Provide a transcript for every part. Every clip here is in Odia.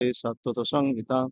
Sattva Samhita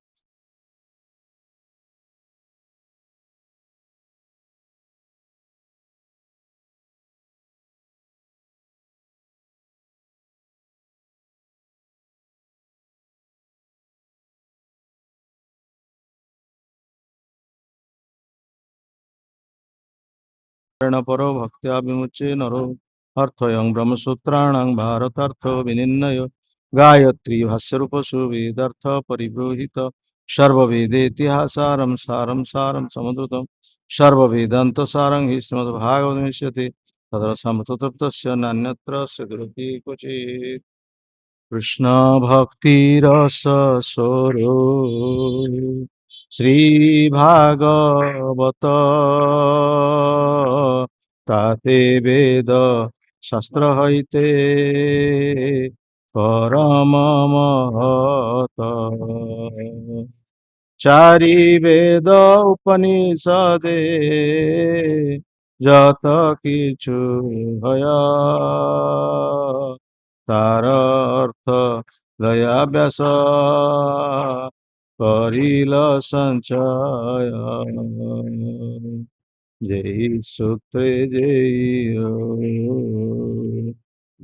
Paro Bhaktya Vimuche Naro Arthayam Brahmasutrānaṁ Bharatartho Vininnayo Gayatri Bhasyarupasu Vedartha Paribrohita Sarva Vedetihasaram Saram Saram Samudrutam Sarva Vedanta Sarang Hismad Bhagavad Vishyate Tadra Samatutaptasya Nanyatra Sagrati Kochi Krishna Bhakti Rasa Soro Sri Bhagavata Tate Veda Shastra Haite Parama Mahata Chari Veda Upanishade Jata Kichu Haya Tara Artha Laya Vyasa Karila Sanchaya Jai Sutre Jai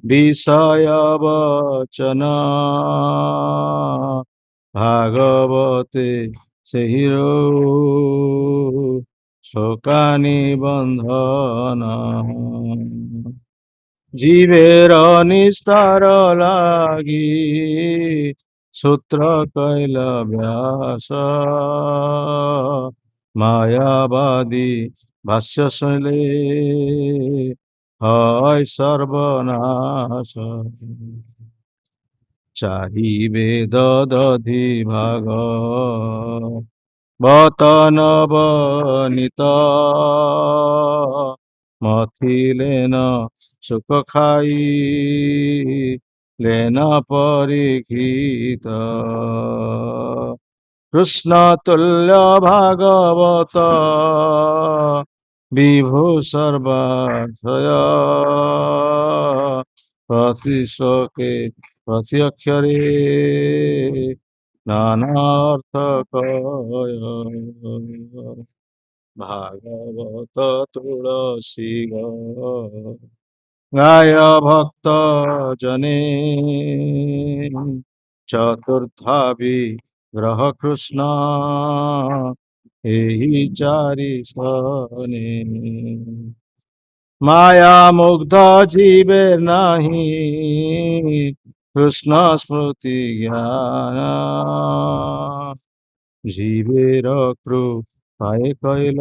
Visaya Vachana Bhagavate Sehiro Shokani Bandhana জীবের নিস্তার লাগি সূত্র কইলা ব্যাস মায়াবাদী ভাষ্য শৈলে হয় সর্বনাশ চারি বেদ দধি ভাগ বতনবনিত মথিলেন সুখ খাই লেন পরীক্ষিত কৃষ্ণ তুল্য ভাগবত বিভু সর্বাধয় প্রতি শ্লোকে প্রতি অক্ষরে নানার্থ কয় ভাগবত তুলসী গায় ভক্ত জনে চতুর্থাবি গ্রহ কৃষ্ণ এই চারি সনে মায়া মুগ্ধ জীবের নাহি কৃষ্ণ স্মৃতি জ্ঞান জীবের কৃপায় কইল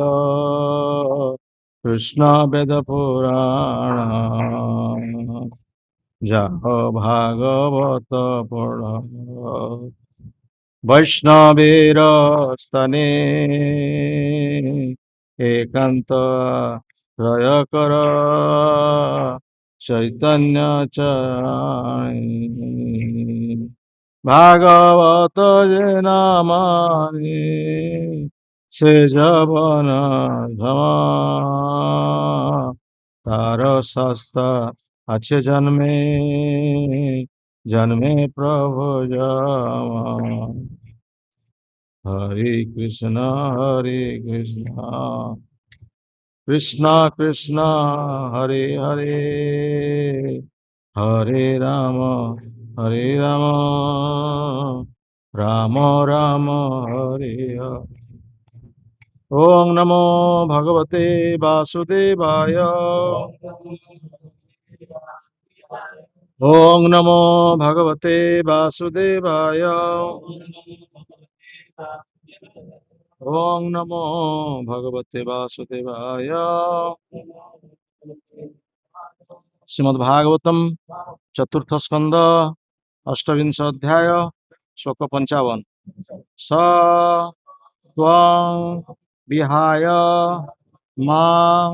কৃষ্ণ বেদ পুরাণ যাহ ভাগবত পড় বৈষ্ণবের স্তনে একান্ত রয় কর চৈতন্য চরণ ভাগবত যে নামানে সে জবন ধমা তার সস্তা আছে জন্মে জন্মে প্রভু জামা হরে কৃষ্ণ কৃষ্ণ কৃষ্ণ হরে হরে হরে রাম রাম রাম হরে হরে ওং নমো ভগবতে বাসুদেবায় ওং নমো ভগবতে বাসুদেবায় ওং নমো ভগবতে বাসুদেবায় শ্রীমদ্ভাগবতম চতুর্থ স্কন্ধ অষ্টবিংশ অধ্যায় শ্লোক 55 স ত্বং বিহায় মাং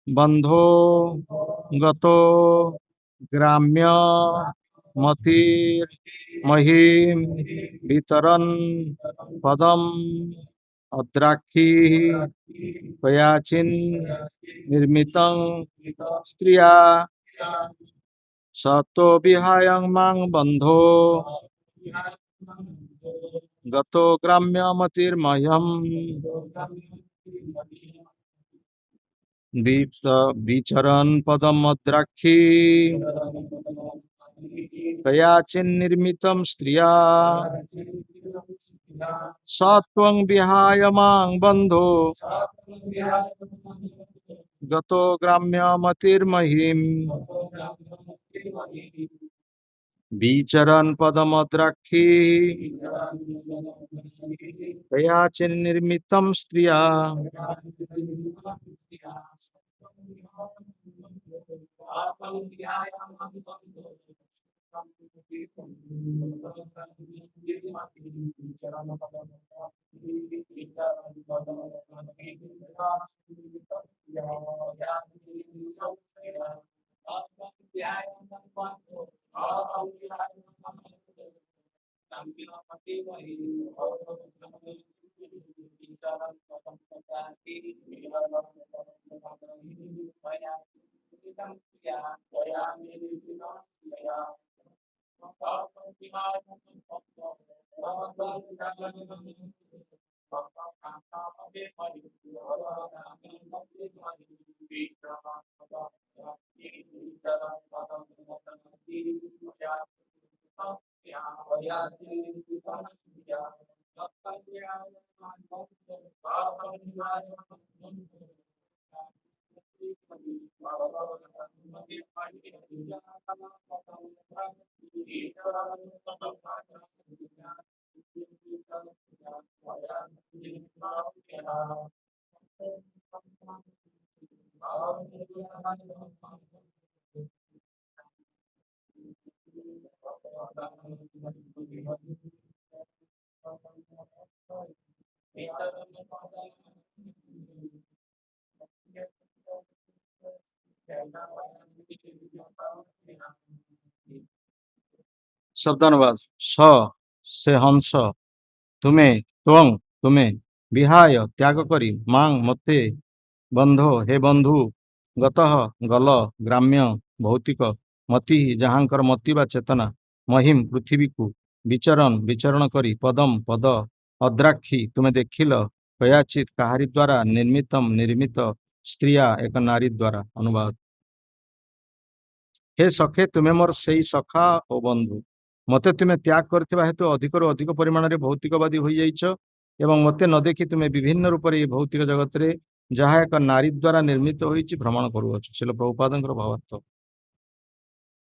বন্ধো গতো গ্রাম্য মতির মহিম বিতরণ পদম অদ্রাক্ষী কয়াচিন নির্মিতং স্ত্রিয়া সতো বিহায়ং মাং বন্ধো गतो ग्राम्यमतिर्मह्यम् विचरन् पदमद्राक्षी कयाचिन्निर्मितं स्त्रिया सा त्वं विहाय मां बन्धो गतो ग्राम्यमतिर्महिम् विचरन् पदमद्राक्षी कयाचिन्निर्मितं स्त्रिया शब्दानुवाद स से हंस तुमे त्वं तुमे विहाय त्याग करी मां मते बंधो हे बंधु गतः गल ग्राम्य भौतिक मति जहांकर मति बा चेतना महिम पृथ्वी को विचरण विचरण करी पदम पद अद्राक्षी तुमे देखिल कयाचित काहारी द्वारा निर्मितम निर्मित स्त्रिया एक नारी द्वारा अनुवाद हे सखे तुमे मोर सेई सखा ओ बंधु मते तुमे त्याग करथिबा हेतु अधिकରୁ ଅଧିକ ପରିମାଣରେ ଭୌତିକବାଦୀ ହୋଇଯାଇଛ ଏବଂ ମତେ ନ ଦେଖି ତୁମେ ବିଭିନ୍ନ ରୂପରେ ଏହି ଭୌତିକ ଜଗତରେ ଯାହା ଏକ ନାରୀ ଦ୍ୱାରା ନିର୍ମିତ ହୋଇଛି ଭ୍ରମଣ କରୁଅଛ। ଶିଲ ପ୍ରଭୁପାଦଙ୍କର ଭାବାର୍ଥ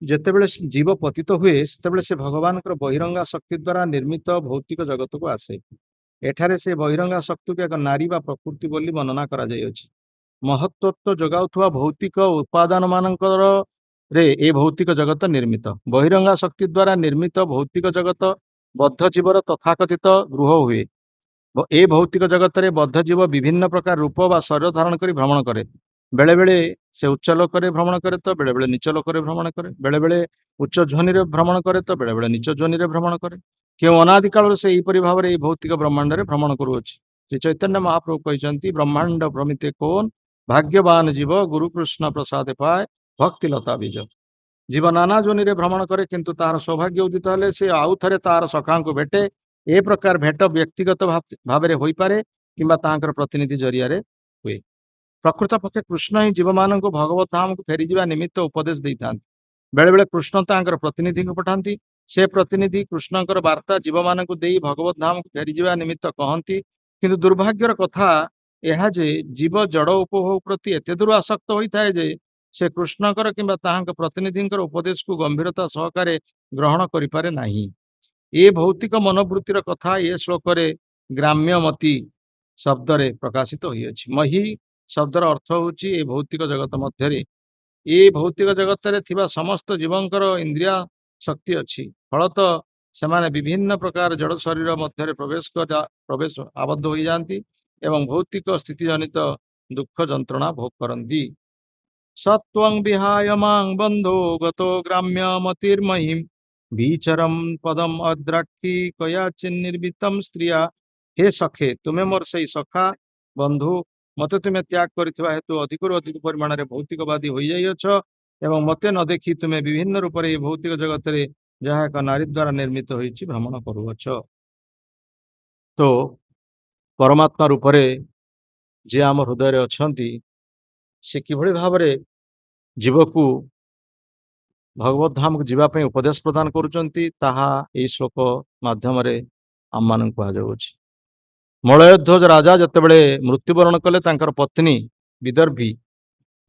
ଯେତେବେଳେ ଜୀବ ପତିତ ହୁଏ ସେତେବେଳେ ସେ ଭଗବାନଙ୍କର ବହିରଙ୍ଗା ଶକ୍ତି ଦ୍ୱାରା ନିର୍ମିତ ଭୌତିକ ଜଗତକୁ ଆସେ। ଏଠାରେ ସେ ବହିରଙ୍ଗା ଶକ୍ତିକୁ ଏକ ନାରୀ ବା ପ୍ରକୃତି ବୋଲି ବର୍ଣ୍ଣନା କରାଯାଇଅଛି। ମହତ୍ତ୍ୱ ଯୋଗାଉଥିବା ଭୌତିକ ଉପାଦାନ ମାନଙ୍କର ରେ ଏ ଭୌତିକ ଜଗତ ନିର୍ମିତ। ବହିରଙ୍ଗା ଶକ୍ତି ଦ୍ୱାରା ନିର୍ମିତ ଭୌତିକ ଜଗତ ବଦ୍ଧ ଜୀବର ତଥାକଥିତ ଗୃହ ହୁଏ। ଏ ଭୌତିକ ଜଗତରେ ବଦ୍ଧ ଜୀବ ବିଭିନ୍ନ ପ୍ରକାର ରୂପ ବା ଶରୀର ଧାରଣ କରି ଭ୍ରମଣ କରେ। ବେଳେ ବେଳେ ସେ ଉଚ୍ଚ ଲୋକରେ ଭ୍ରମଣ କରେ ତ ବେଳେ ବେଳେ ନିଚ ଲୋକରେ ଭ୍ରମଣ କରେ। ବେଳେ ବେଳେ ଉଚ୍ଚ ଧ୍ୱନିରେ ଭ୍ରମଣ କରେ ତ ବେଳେ ବେଳେ ନିଚ ଧ୍ୱନିରେ ଭ୍ରମଣ କରେ। କେଉଁ ଅନାଦି କାଳରୁ ସେ ଏହିପରି ଭାବରେ ଏହି ଭୌତିକ ବ୍ରହ୍ମାଣ୍ଡରେ ଭ୍ରମଣ କରୁଅଛି। ଶ୍ରୀ ଚୈତନ୍ୟ ମହାପ୍ରଭୁ କହିଛନ୍ତି ବ୍ରହ୍ମାଣ୍ଡ ଭ୍ରମିତେ କୋନ ଭାଗ୍ୟବାନ ଜୀବ ଗୁରୁ କୃଷ୍ଣ ପ୍ରସାଦ ପାଏ ଭକ୍ତି ଲତା ବୀଜ। ଜୀବ ନାନା ଯୋନିରେ ଭ୍ରମଣ କରେ କିନ୍ତୁ ତାହାର ସୌଭାଗ୍ୟ ଉଦିତ ହେଲେ ସେ ଆଉ ଥରେ ତାହାର ସଖାଙ୍କୁ ଭେଟେ। ଏ ପ୍ରକାର ଭେଟ ବ୍ୟକ୍ତିଗତ ଭାବରେ ହୋଇପାରେ କିମ୍ବା ତାହାଙ୍କର ପ୍ରତିନିଧି ଜରିଆରେ ହୁଏ। ପ୍ରକୃତ ପକ୍ଷେ କୃଷ୍ଣ ହିଁ ଜୀବମାନଙ୍କୁ ଭଗବତ ଧାମକୁ ଫେରିଯିବା ନିମିତ୍ତ ଉପଦେଶ ଦେଇଥାନ୍ତି। ବେଳେ ବେଳେ କୃଷ୍ଣ ତାଙ୍କର ପ୍ରତିନିଧିଙ୍କୁ ପଠାନ୍ତି। ସେ ପ୍ରତିନିଧି କୃଷ୍ଣଙ୍କର ବାର୍ତ୍ତା ଜୀବମାନଙ୍କୁ ଦେଇ ଭଗବତ ଧାମକୁ ଫେରିଯିବା ନିମିତ୍ତ କହନ୍ତି। କିନ୍ତୁ ଦୁର୍ଭାଗ୍ୟର କଥା ଏହା ଯେ ଜୀବ ଜଡ଼ ଉପଭୋଗ ପ୍ରତି ଏତେ ଦୂର ଆସକ୍ତ ହୋଇଥାଏ ଯେ ସେ କୃଷ୍ଣଙ୍କର କିମ୍ବା ତାହାଙ୍କ ପ୍ରତିନିଧିଙ୍କର ଉପଦେଶକୁ ଗମ୍ଭୀରତା ସହକାରେ ଗ୍ରହଣ କରିପାରେ ନାହିଁ। ଏ ଭୌତିକ ମନୋବୃତ୍ତିର କଥା ଏ ଶ୍ଲୋକରେ ଗ୍ରାମ୍ୟମତି ଶବ୍ଦରେ ପ୍ରକାଶିତ ହୋଇଅଛି। ମହି ଶବ୍ଦର ଅର୍ଥ ହେଉଛି ଏ ଭୌତିକ ଜଗତ ମଧ୍ୟରେ ଏ ଭୌତିକ ଜଗତରେ ଥିବା ସମସ୍ତ ଜୀବଙ୍କର ଇନ୍ଦ୍ରିୟ ଶକ୍ତି ଅଛି। ଫଳତଃ ସେମାନେ ବିଭିନ୍ନ ପ୍ରକାର ଜଡ଼ ଶରୀର ମଧ୍ୟରେ ପ୍ରବେଶ ଆବଦ୍ଧ ହୋଇଯାଆନ୍ତି ଏବଂ ଭୌତିକ ସ୍ଥିତି ଜନିତ ଦୁଃଖ ଯନ୍ତ୍ରଣା ଭୋଗ କରନ୍ତି। ସତ୍ୱଂ ବିହାୟ ମାଂ ବନ୍ଧୋ ଗତୋ ଗ୍ରାମ୍ୟ ମତିର୍ମହିମ୍ ବିଚରମ୍ ପଦମ୍ ଅଦ୍ରାକ୍ଷୀ କୟାଚିନ୍ନିର୍ମିତମ୍ ସ୍ତ୍ରିୟା। ହେ ସଖେ ତୁମେ ମୋର ସେଇ ସଖା ବନ୍ଧୁ ମତେ ତୁମେ ତ୍ୟାଗ କରିଥିବା ହେତୁ ଅଧିକରୁ ଅଧିକ ପରିମାଣରେ ଭୌତିକବାଦୀ ହୋଇଯାଇଅଛ ଏବଂ ମତେ ନ ଦେଖି ତୁମେ ବିଭିନ୍ନ ରୂପରେ ଏହି ଭୌତିକ ଜଗତରେ ଯାହା ଏକ ନାରୀ ଦ୍ୱାରା ନିର୍ମିତ ହୋଇଛି ଭ୍ରମଣ କରୁଅଛ। तो परमात्मा रूपरे जे आम हृदय अछंती से किभଳି भाବରେ जीवକୁ भगवत धाम को जीवाई उपदेश प्रदान करुचंती ताहा एई श्लोक माध्यमरे आम मान कुहाଯାଉଛି। मलयध्वज राजा ଯେତେବେଳେ मृत्युवरण कले तांकर पत्नी विदर्भी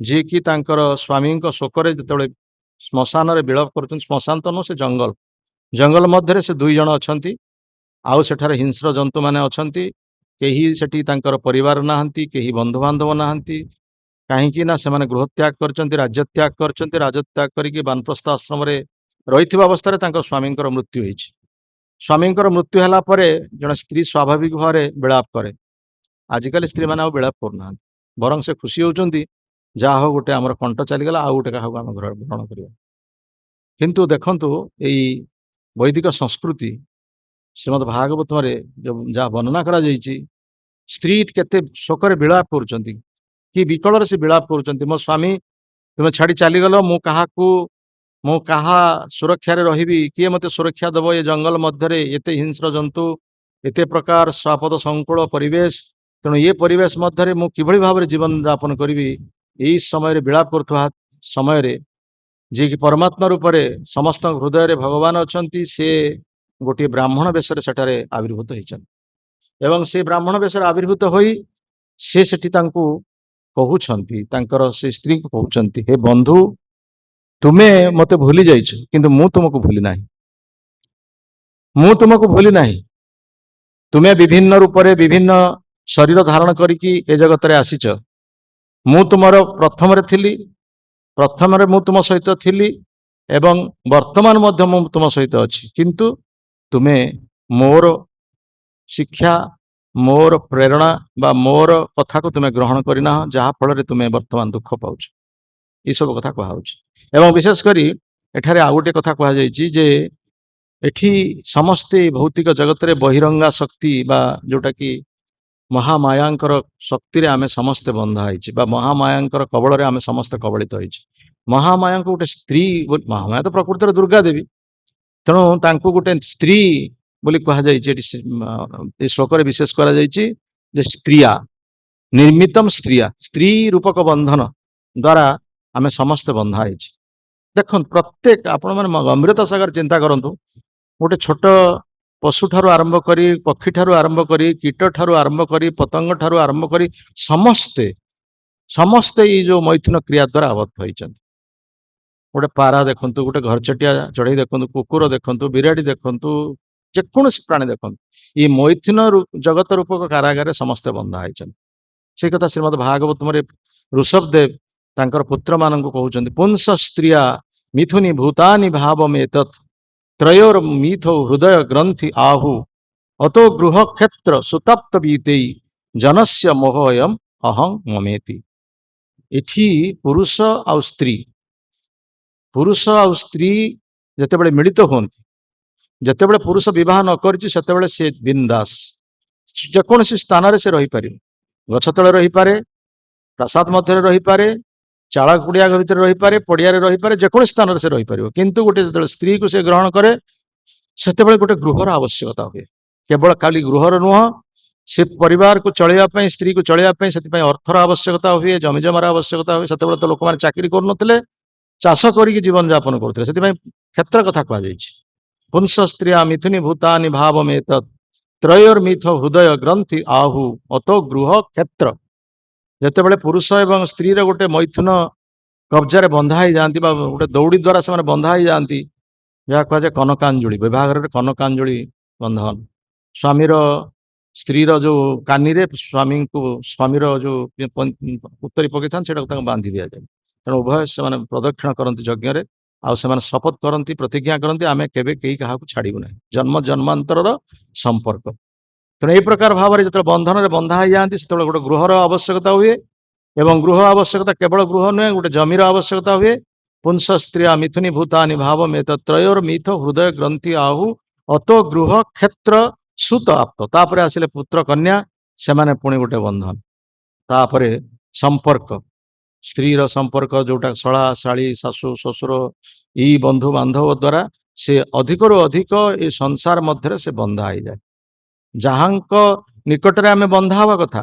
जी कि तांकर स्वामी शोकरे ଯେତେବେଳେ श्मशान रे विलाप करुचंती श्मशान तो नु से जंगल जंगल मध्य से दुई जन अछंती आउ सेठारे हिंस्र जंतु माने अछंती केही सेठी तांकर परिवार नाहंती केही बंधु बांधव नाहंती कहीं ना से गृह त्याग करचंती राज्य त्याग करचंती राज्य त्याग करके बानप्रस्थ आश्रम रे रहिथिबा अवस्था रे तांकर स्वामी मृत्यु होइछि। स्वामी मृत्यु होला परे जण स्त्री स्वाभाविक भाव विलाप करे आजिकल स्त्री मैंने विलाप करना बरं से खुशी होचंती जा हो गोटे आमर कंठ चलीगला आउ गोटे क्या आम ग्रहण करवा किंतु देखंतु एई वैदिक संस्कृति श्रीमद भागवत जहाँ वर्णना करा जाइछि स्त्री केते शोकरे विलाप करुचंती कि विकल से विलाप करुचंती मो स्वामी तुम्हें छाड़ी चलीगल मु कहा सुरक्षा रे रहिबी किए मते सुरक्षा दब ये जंगल मध्य एते हिंस्र जंतु एते प्रकार स्वापद संकुल परिवेश तेणु ये परिवेश मध्य मु किभଳି भाव जीवन यापन करी यही समय विलाप करुवा समय जी कि परमात्मा रूपरे समस्त हृदय भगवान अछंती से गोटे ब्राह्मण वेश सेठारे आविर्भूत होइछन एवं से ब्राह्मण वेश आविर्भूत होई से सेठी तांको कहउछंती तांकर से स्त्री को कहउछंती हे बंधु तुमे मते भूली जाइछ किंतु मु तुमको भूली नाही मु तुमको भूली नाही तुमे विभिन्न रूपरे विभिन्न शरीर धारण करिकी ए जगत रे आसीच मु तुमर प्रथम रे थिली प्रथम रे मु तुम सहित थिली एवं वर्तमान मध्य मु तुम सहित अछि किंतु तुमे मोर शिक्षा मोर प्रेरणा बा मोर कथा को तुम्हें ग्रहण करना जहाँ फल तुम्हें वर्तमान दुख पाउछ ये सब कथा कहुच एवं विशेषकर एठारे आउ गोटे कथा कहुई जे एठी समस्ते भौतिक जगत रे बहिरंगा शक्ति बा जोटा कि महामायांकर शक्ति रे आमे समस्ते बंधा होइछि बा महामायांकर कबल रे आमे समस्ते कबलित होइछि। महामाया को गोटे स्त्री महामाया तो प्रकृति रे दुर्गा देवी तेणु तांको गोटे स्त्री बोली कहा जाइए श्लोक विशेष करा जाइए जे स्त्रिया निर्मितम स्त्रिया स्त्री रूपक बंधन द्वारा आम समस्ते बंधा देख प्रत्येक आपण मैंने गंभीरता सागर चिंता करूँ गोटे छोट पशु ठारू आरंभ करी पक्षी ठारू आरंभ करी कीट ठारू आरंभ करी पतंग ठारू आरंभ करी समस्ते समस्ते ये जो मैथुन क्रिया द्वारा आबद्ध होती गोटे पारा देखु गोटे घरचटिया चढ़ई देखु कुकुर देखु बिराड़ी देखु जेकोसी प्राणी देखो ये मैथुन जगत रूपक कारागार समस्ते बंधा होती से कथा श्रीमद भागवत ऋषभदेव तांकर पुत्र मान कहते पुंस स्त्रिया मिथुनी भूतानि भावमे तत् त्रयोर मिथो हृदय ग्रंथि आहु अतो गृह क्षेत्र सुतप्त बीते जनस्य मोहयम अहं ममेति इठी पुरुष आउ स्त्री जितेबाला मिलित होती जितेबाला पुरुष विवाह न करते से बिंदास जेकोसी स्थान से रही पारे गछ तले रही पारे प्रसाद मध्य रही पारे चाला कुड़िया भीतर रही पारे पड़िया रही पारे जेकोसी स्थान से रही पारे किंतु गोटे जो स्त्री को से ग्रहण करे से गोटे गृहर आवश्यकता हुए केवल खाली गृहर नुह से परिवार को चलैया स्त्री को चलैया से अर्थर आवश्यकता हुए जमी जमार आवश्यकता हुए से तो लोक मैंने चाकरी करुनथिले चाष करके जीवन यापन करते से क्षेत्र कथा कहुई पुंस स्त्रिया मिथुनी भूतानि भावमे तत् त्रयोर्मिथ हृदय ग्रंथि आहु अतो गृह क्षेत्र जितेबाला पुरुष एवं स्त्री गोटे मैथुन कब्जा बंधा ही जाती गोटे दौड़ी द्वारा से बंधा ही जाती जहाँ कहुए कनकांजुली विवाह कनकांजुली बंधन स्वामीर स्त्री जो कानी रे स्वामी को स्वामीर जो उत्तरी पकई था बांधी दि जाए तेणु उभय से प्रदक्षिण करती यज्ञ आउ से शपथ करती प्रतिज्ञा करती आमे केबे कई क्या छाड़ू ना जन्म जन्मांतर संपर्क तेणु यही प्रकार भाव में जो बंधन में बंधा ही जाती से गोटे गृहर आवश्यकता हुए एवं गृह आवश्यकता केवल गृह नुहे गोटे जमीर आवश्यकता हुए पुंस स्त्रिया मिथुनी भूतानि भावमे त्रयोर मिथ हृदय ग्रंथि आहु अतो गृह क्षेत्र सुत आप्त तापर आसिले पुत्र कन्या से माने पुणी गोटे बंधन तापर संपर्क स्त्री संपर्क जोटा शला शाली शाशु ससुर यही बंधु बांधव द्वारा से अधिक अधिक ये संसार मध्य से बंधा ही जाए ଯାହାଙ୍କ ନିକଟରେ ଆମେ ବନ୍ଧା ହେବା କଥା,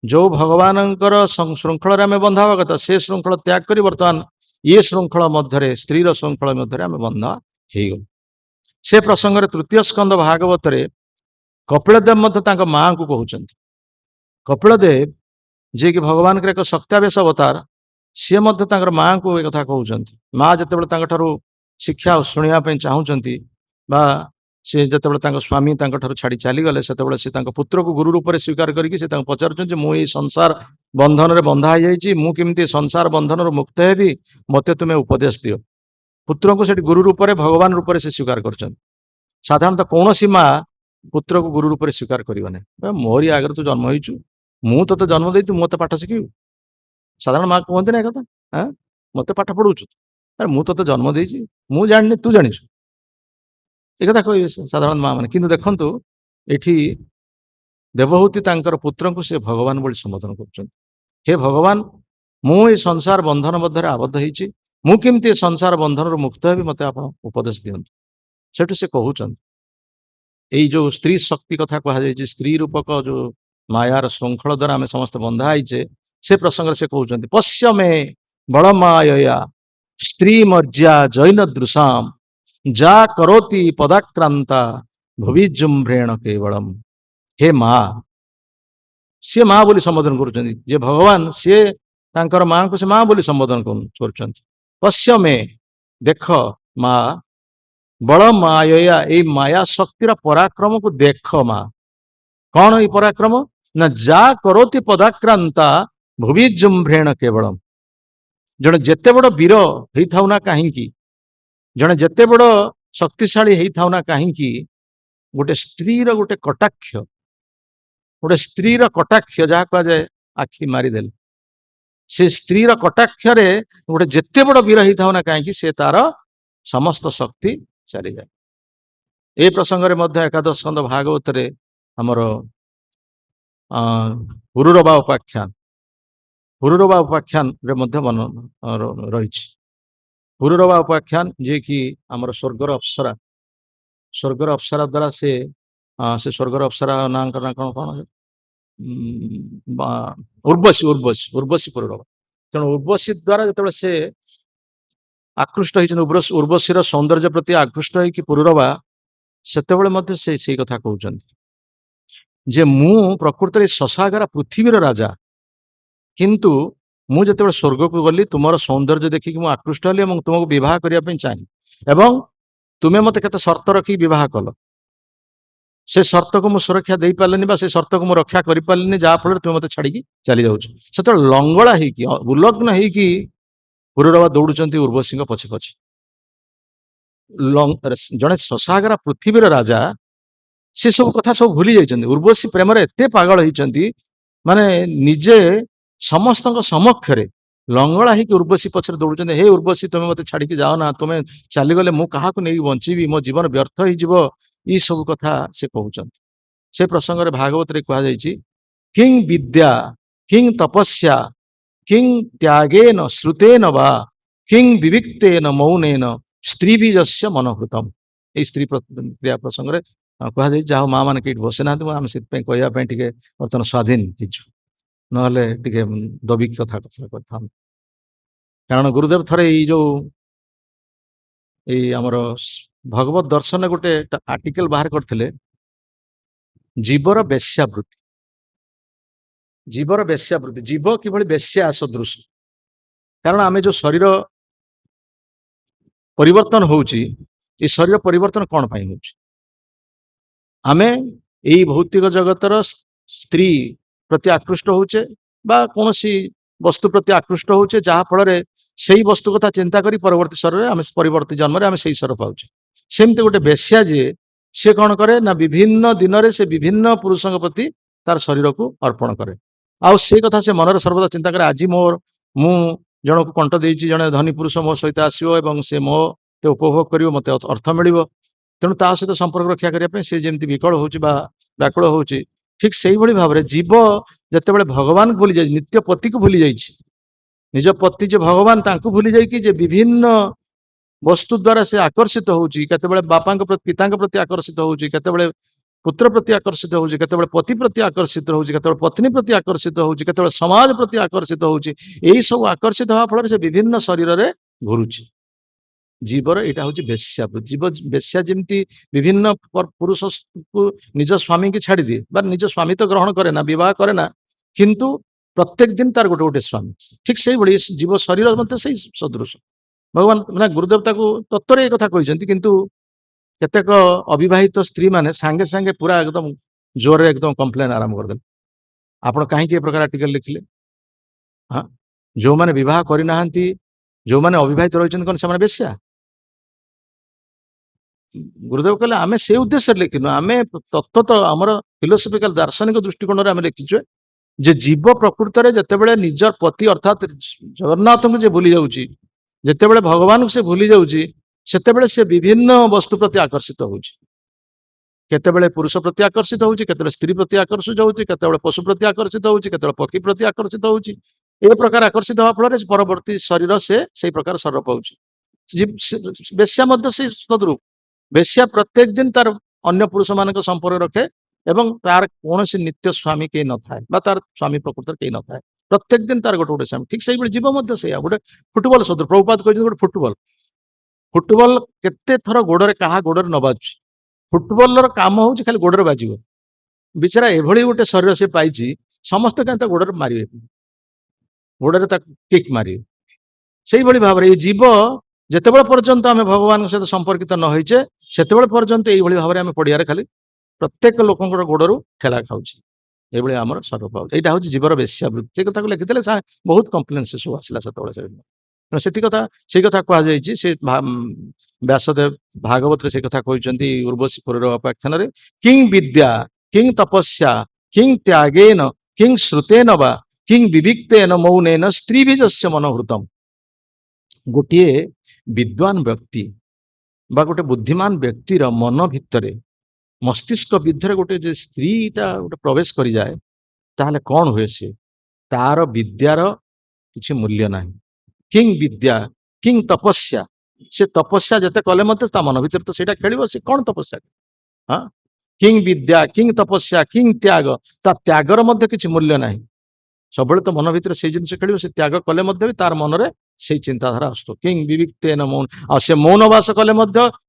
ଯୋଉ ଭଗବାନଙ୍କର ଶୃଙ୍ଖଳରେ ଆମେ ବନ୍ଧା ହେବା କଥା, ସେ ଶୃଙ୍ଖଳ ତ୍ୟାଗ କରି ବର୍ତ୍ତମାନ ଇଏ ଶୃଙ୍ଖଳ ମଧ୍ୟରେ, ସ୍ତ୍ରୀର ଶୃଙ୍ଖଳ ମଧ୍ୟରେ ଆମେ ବନ୍ଧା ହେଇଗଲୁ। ସେ ପ୍ରସଙ୍ଗରେ ତୃତୀୟ ସ୍କନ୍ଦ ଭାଗବତରେ କପିଳଦେବ ମଧ୍ୟ ତାଙ୍କ ମାଙ୍କୁ କହୁଛନ୍ତି। କପିଳଦେବ ଯିଏକି ଭଗବାନଙ୍କର ଏକ ସତ୍ୟାବେଶ ଅବତାର, ସିଏ ମଧ୍ୟ ତାଙ୍କର ମାଙ୍କୁ ଏ କଥା କହୁଛନ୍ତି। ମା ଯେତେବେଳେ ତାଙ୍କଠାରୁ ଶିକ୍ଷା ଶୁଣିବା ପାଇଁ ଚାହୁଁଛନ୍ତି, ବା ସେ ଯେତେବେଳେ ତାଙ୍କ ସ୍ୱାମୀ ତାଙ୍କଠାରୁ ଛାଡି ଚାଲିଗଲେ, ସେତେବେଳେ ସେ ତାଙ୍କ ପୁତ୍ରକୁ ଗୁରୁ ରୂପରେ ସ୍ୱୀକାର କରିକି ସେ ତାଙ୍କୁ ପଚାରୁଛନ୍ତି ଯେ ମୁଁ ଏଇ ସଂସାର ବନ୍ଧନରେ ବନ୍ଧା ହେଇଯାଇଛି, ମୁଁ କେମିତି ସଂସାର ବନ୍ଧନରୁ ମୁକ୍ତ ହେବି, ମତେ ତୁମେ ଉପଦେଶ ଦିଅ। ପୁତ୍ରକୁ ସେଠି ଗୁରୁ ରୂପରେ, ଭଗବାନ ରୂପରେ ସେ ସ୍ୱୀକାର କରିଛନ୍ତି। ସାଧାରଣତଃ କୌଣସି ମା ପୁତ୍ରକୁ ଗୁରୁ ରୂପରେ ସ୍ୱୀକାର କରିବ ନାହିଁ। ମୋରି ଆଗରେ ତୁ ଜନ୍ମ ହେଇଛୁ, ମୁଁ ତତେ ଜନ୍ମ ଦେଇ ତୁ ମତେ ପାଠ ଶିଖିବୁ। ସାଧାରଣ ମା କୁହନ୍ତି ନା କଥା, ମତେ ପାଠ ପଢଉଛୁ, ଆରେ ମୁଁ ତତେ ଜନ୍ମ ଦେଇଛି, ମୁଁ ଜାଣିନି ତୁ ଜାଣିଛୁ, ଏକଥା କହିବେ ସାଧାରଣ ମା ମାନେ। କିନ୍ତୁ ଦେଖନ୍ତୁ ଏଠି ଦେବହୂତି ତାଙ୍କର ପୁତ୍ରଙ୍କୁ ସେ ଭଗବାନ ବୋଲି ସମ୍ବୋଧନ କରୁଛନ୍ତି। ହେ ଭଗବାନ, ମୁଁ ଏ ସଂସାର ବନ୍ଧନ ମଧ୍ୟରେ ଆବଦ୍ଧ ହେଇଛି, ମୁଁ କେମିତି ଏ ସଂସାର ବନ୍ଧନରୁ ମୁକ୍ତ ହେବି, ମତେ ଆପଣ ଉପଦେଶ ଦିଅନ୍ତୁ। ସେଠୁ ସେ କହୁଛନ୍ତି, ଏଇ ଯୋଉ ସ୍ତ୍ରୀ ଶକ୍ତି କଥା କୁହାଯାଇଛି, ସ୍ତ୍ରୀ ରୂପକ ଯୋଉ ମାୟାର ଶୃଙ୍ଖଳ ଦ୍ୱାରା ଆମେ ସମସ୍ତେ ବନ୍ଧା ହେଇଛେ, ସେ ପ୍ରସଙ୍ଗରେ ସେ କହୁଛନ୍ତି, ପଶ୍ୟମେ ବଳମାୟୟା ସ୍ତ୍ରୀ ମର୍ଯ୍ୟା ଜୈନ ଦୃଶାମ ଯା କରୋତି ପଦାକ୍ରାନ୍ତା ଭୁବିଜୃମ୍ଭେଣ କେବଳମ୍। ହେ ମା, ସିଏ ମା ବୋଲି ସମ୍ବୋଧନ କରୁଛନ୍ତି। ଯେ ଭଗବାନ, ସିଏ ତାଙ୍କର ମାଙ୍କୁ ସେ ମା ବୋଲି ସମ୍ବୋଧନ କରୁଛନ୍ତି। ପଶ୍ୟମେ, ଦେଖ ମା, ବଳ ମାୟା, ଏଇ ମାୟା ଶକ୍ତିର ପରାକ୍ରମକୁ ଦେଖ ମା। କଣ ଏଇ ପରାକ୍ରମ? ନା ଯା କରୋତି ପଦାକ୍ରାନ୍ତା ଭୁବିଜୃମ୍ଭେଣ କେବଳମ୍। ଜଣେ ଯେତେ ବଡ ବୀର ହେଇଥାଉ ନା କାହିଁକି, ଜଣେ ଯେତେ ବଡ ଶକ୍ତିଶାଳୀ ହେଇଥାଉ ନା କାହିଁକି, ଗୋଟେ ସ୍ତ୍ରୀର ଗୋଟେ କଟାକ୍ଷ, ଗୋଟେ ସ୍ତ୍ରୀର କଟାକ୍ଷ ଯାହା କୁହାଯାଏ ଆଖି ମାରିଦେଲେ, ସେ ସ୍ତ୍ରୀର କଟାକ୍ଷରେ ଗୋଟେ ଯେତେ ବଡ ବୀର ହେଇଥାଉ ନା କାହିଁକି, ସେ ତାର ସମସ୍ତ ଶକ୍ତି ଚାଲିଯାଏ। ଏ ପ୍ରସଙ୍ଗରେ ମଧ୍ୟ ଏକାଦଶ ସ୍କନ୍ଦ ଭାଗବତରେ ଆମର ପୁରୁରବା ଉପାଖ୍ୟାନ, ପୁରୁରବା ଉପାଖ୍ୟାନରେ ମଧ୍ୟ ରହିଛି। ପୁରୁରବା ଉପାଖ୍ୟାନ ଯିଏକି ଆମର ସ୍ୱର୍ଗର ଅପ୍ସରା, ସ୍ୱର୍ଗର ଅପ୍ସରା ଦ୍ୱାରା ସେ ସ୍ୱର୍ଗର ଅପ୍ସରା ନାଙ୍କ ନା କଣ କଣ ଉର୍ବଶୀ, ଉର୍ବଶୀ, ଉର୍ବଶୀ ପୁରୁରବା। ତେଣୁ ଉର୍ବଶୀ ଦ୍ୱାରା ଯେତେବେଳେ ସେ ଆକୃଷ୍ଟ ହେଇଛନ୍ତି, ଉର୍ବଶୀର ସୌନ୍ଦର୍ଯ୍ୟ ପ୍ରତି ଆକୃଷ୍ଟ ହେଇକି ପୁରୁରବା, ସେତେବେଳେ ମଧ୍ୟ ସେ ସେଇ କଥା କହୁଛନ୍ତି ଯେ ମୁଁ ପ୍ରକୃତରେ ଶଶାଗାରା ପୃଥିବୀର ରାଜା, କିନ୍ତୁ ମୁଁ ଯେତେବେଳେ ସ୍ୱର୍ଗକୁ ଗଲି, ତୁମର ସୌନ୍ଦର୍ଯ୍ୟ ଦେଖିକି ମୁଁ ଆକୃଷ୍ଟ ହେଲି ଏବଂ ତୁମକୁ ବିବାହ କରିବା ପାଇଁ ଚାହିଁ, ଏବଂ ତୁମେ ମତେ କେତେ ସର୍ତ୍ତ ରଖିକି ବିବାହ କଲ। ସେ ସର୍ତ୍ତକୁ ମୁଁ ସୁରକ୍ଷା ଦେଇପାରିଲିନି, ବା ସେ ସର୍ତ୍ତକୁ ମୁଁ ରକ୍ଷା କରିପାରିଲିନି, ଯାହା ଫଳରେ ତୁମେ ମତେ ଛାଡିକି ଚାଲି ଯାଉଛ। ସେତେବେଳେ ଲଙ୍ଗଳା ହେଇକି, ଉଲଗ୍ନ ହେଇକି ପୁରୁରବା ଦୌଡୁଛନ୍ତି ଉର୍ବଶୀଙ୍କ ପଛେ ପଛେ। ଜଣେ ଶଶାଗାରା ପୃଥିବୀର ରାଜା, ସେ ସବୁ କଥା ସବୁ ଭୁଲି ଯାଇଛନ୍ତି। ଉର୍ବଶୀ ପ୍ରେମରେ ଏତେ ପାଗଳ ହେଇଛନ୍ତି, ମାନେ ନିଜେ ସମସ୍ତଙ୍କ ସମକ୍ଷରେ ଲଙ୍ଗଳା ହେଇକି ଉର୍ବଶୀ ପଛରେ ଦୌଡୁଛନ୍ତି। ହେ ଉର୍ବଶୀ, ତମେ ମତେ ଛାଡିକି ଯାଅ ନା, ତମେ ଚାଲିଗଲେ ମୁଁ କାହାକୁ ନେଇକି ବଞ୍ଚିବି, ମୋ ଜୀବନ ବ୍ୟର୍ଥ ହେଇଯିବ, ଏଇ ସବୁ କଥା ସେ କହୁଛନ୍ତି। ସେ ପ୍ରସଙ୍ଗରେ ଭାଗବତରେ କୁହାଯାଇଛି, କିଂ ବିଦ୍ୟା କିଂ ତପସ୍ୟା କିଂ ତ୍ୟାଗେନ ଶ୍ରୁତେନ ବା କିଂ ବିବିକ୍ତେନ ମୌନେନ ସ୍ତ୍ରୀ ବୀଜସ୍ୟ ମନୋହୃତମ୍। ଏଇ ସ୍ତ୍ରୀ କ୍ରିୟା ପ୍ରସଙ୍ଗରେ କୁହାଯାଇଛି। ଯାହା ମା ମାନେ କେଠି ବସିନାହାନ୍ତି, ଆମେ ସେଥିପାଇଁ କହିବା ପାଇଁ ଟିକେ ବର୍ତ୍ତମାନ ସ୍ୱାଧୀନ ହେଇଛୁ, ନହେଲେ ଟିକେ ଦବିକି କଥା କରିଥାନ୍ତୁ। କାରଣ ଗୁରୁଦେବ ଥରେ ଏଇ ଆମର ଭଗବତ ଦର୍ଶନରେ ଗୋଟେ ଆର୍ଟିକଲ ବାହାର କରିଥିଲେ, ଜୀବର ବେଶ୍ୟାବୃତ୍ତି, ଜୀବର ବେଶ୍ୟାବୃତ୍ତି, ଜୀବ କିଭଳି ବେଶ୍ୟା ସଦୃଶ। କାରଣ ଆମେ ଯୋଉ ଶରୀର ପରିବର୍ତ୍ତନ ହଉଛି, ଏ ଶରୀର ପରିବର୍ତ୍ତନ କଣ ପାଇଁ ହଉଛି? ଆମେ ଏଇ ଭୌତିକ ଜଗତର ସ୍ତ୍ରୀ ପ୍ରତି ଆକୃଷ୍ଟ ହଉଛେ, ବା କୌଣସି ବସ୍ତୁ ପ୍ରତି ଆକୃଷ୍ଟ ହଉଛେ, ଯାହା ଫଳରେ ସେଇ ବସ୍ତୁ କଥା ଚିନ୍ତା କରି ପରବର୍ତ୍ତୀ ଶରୀରରେ ଆମେ, ପରବର୍ତ୍ତୀ ଜନ୍ମରେ ଆମେ ସେଇ ଶରୀର ପାଉଛେ। ସେମିତି ଗୋଟେ ବେଶ୍ୟା ଯିଏ, ସେ କଣ କରେ ନା ବିଭିନ୍ନ ଦିନରେ ସେ ବିଭିନ୍ନ ପୁରୁଷଙ୍କ ପ୍ରତି ତାର ଶରୀରକୁ ଅର୍ପଣ କରେ। ଆଉ ସେଇ କଥା ସେ ମନରେ ସର୍ବଦା ଚିନ୍ତା କରେ, ଆଜି ମୁଁ ଜଣକୁ କଣ୍ଟ ଦେଇଛି, ଜଣେ ଧନୀ ପୁରୁଷ ମୋ ସହିତ ଆସିବ ଏବଂ ସେ ମୋତେ ଉପଭୋଗ କରିବ, ମତେ ଅର୍ଥ ମିଳିବ। ତେଣୁ ତା ସହିତ ସମ୍ପର୍କ ରକ୍ଷା କରିବା ପାଇଁ ସେ ଯେମିତି ବିକଳ ହଉଛି ବା ବ୍ୟାକୁଳ ହଉଛି, ଠିକ ସେଇଭଳି ଭାବରେ ଜୀବ ଯେତେବେଳେ ଭଗବାନଙ୍କୁ ଭୁଲି ଯାଇଛି, ନିତ୍ୟ ପତିକୁ ଭୁଲି ଯାଇଛି, ନିଜ ପତି ଯେ ଭଗବାନ ତାଙ୍କୁ ଭୁଲି ଯାଇକି ଯେ ବିଭିନ୍ନ ବସ୍ତୁ ଦ୍ୱାରା ସେ ଆକର୍ଷିତ ହଉଛି, କେତେବେଳେ ବାପାଙ୍କ ପ୍ରତି, ପିତାଙ୍କ ପ୍ରତି ଆକର୍ଷିତ ହଉଛି, କେତେବେଳେ पुत्र प्रति आकर्षित होउची केतेबेले पति प्रति आकर्षित होउची केतेबेले पत्नी प्रति आकर्षित होउची केतेबेले समाज प्रति आकर्षित होउची एई सब आकर्षित होवा फल से विभिन्न शरीर रे घुरुची जीवर एटा होची बेश्या जीव बेश्या जेमती विभिन्न पुरुष को निज स्वामी की छाड़ी दिए बा निज स्वामी तो ग्रहण करे ना विवाह करे ना किंतु प्रत्येक दिन तार गोटे गोटे स्वामी ठीक से बड़ी जीव शरीर मध्य से सदृश भगवान ना गुरुदेवता को तत्व एक कथा कहते किंतु केतेक अविवाहित स्त्री माने सांगे सांगे पूरा एकदम जोर एकदम कंप्लेन आरंभ कर आपण कहीं प्रकार आर्टिकल लिखिले हाँ जो माने विवाह करना जो माने अविवाहित रही कौन से बेश्या गुरुदेव कहले आमे से उद्देश्य लिखिनु आमे तत्व तो आमर फिलोसफिकल दार्शनिक दृष्टिकोण रे आमे लिखिछु जे जीव प्रकृत रे जतेबेले निजर पति अर्थात जगन्नाथ को जे भूली जाउची जतेबेले भगवान को से भूली जाउची सेतेबेले से विभिन्न वस्तु प्रति आकर्षित होउची केतेबेले पुरुष प्रति आकर्षित होउची केतेबेले स्त्री प्रति आकर्षित होउची केतेबेले पशु प्रति आकर्षित होउची केतेबेले पक्षी प्रति आकर्षित होउची ए प्रकार आकर्षित होवा फल परवर्ती शरीर से प्रकार शरीर पाउची बेश्या मध्य से सदरूप बेश्या प्रत्येक दिन तार अन्य पुरुष मान संपर्क रखे एवं तार कौन नित्य स्वामी कहीं न थाए बा तार स्वामी प्रकृत कहीं न थाए प्रत्येक दिन तार गोटे गोटे स्वामी ठीक से जीव मध्य से गोटे फुटबॉल सदृश प्रभुपाद कहते गोटे फुटबॉल फुटबॉल केते थर गोड़े क्या गोड़े न बाजु फुटबॉल काम हूँ खाली गोड़े बाजिब बिचारा एभली गोटे शरीर से पाई समस्त कहीं गोड़े मारे गोड़े किक मारे से भाव में ये जीव जितेबाला पर्यंत आम भगवान सहित संपर्कित न होइचे सेतेबाला पर्यंत ये भाव में आम पड़िया खाली प्रत्येक लोक गोड़ू ठेला खाऊची ये आम सर्व यहाँ हूँ जीवर बेश्यावृत्ति कथा को लिखी बहुत कम्प्लेन से सब आसला से कथा से कथा कहुई से व्यासदेव भागवत से कथा कहते उर्वशी पूर्वाख्यान किंग विद्या किंग तपस्या किंग त्यागेन किंग श्रुतेन वा किंग विविक्तेन मौनेन स्त्रीबीजस्य मनोहृतम गोटे विद्वान व्यक्ति बा गोटे बुद्धिमान व्यक्तिर मन भितर मस्तिष्क भितर गोटे स्त्रीटा गोटे प्रवेश कर जाए ताहले कौन हुए से तार विद्यार किसी मूल्य नहीं किंग विद्या किंग तपस्या से तपस्या जते कले मत मन भीतर तो सेटा खेल से कौन तपस्या हाँ किंग विद्या किंग तपस्या किंग त्याग ता त्यागर मध्य किसी मूल्य नहीं सब तो मन भीतर से जिन खेल से त्याग कले भी तार मन में से चिंताधारा आसत किंग विविक्तेन मौन आ से मौनवास कले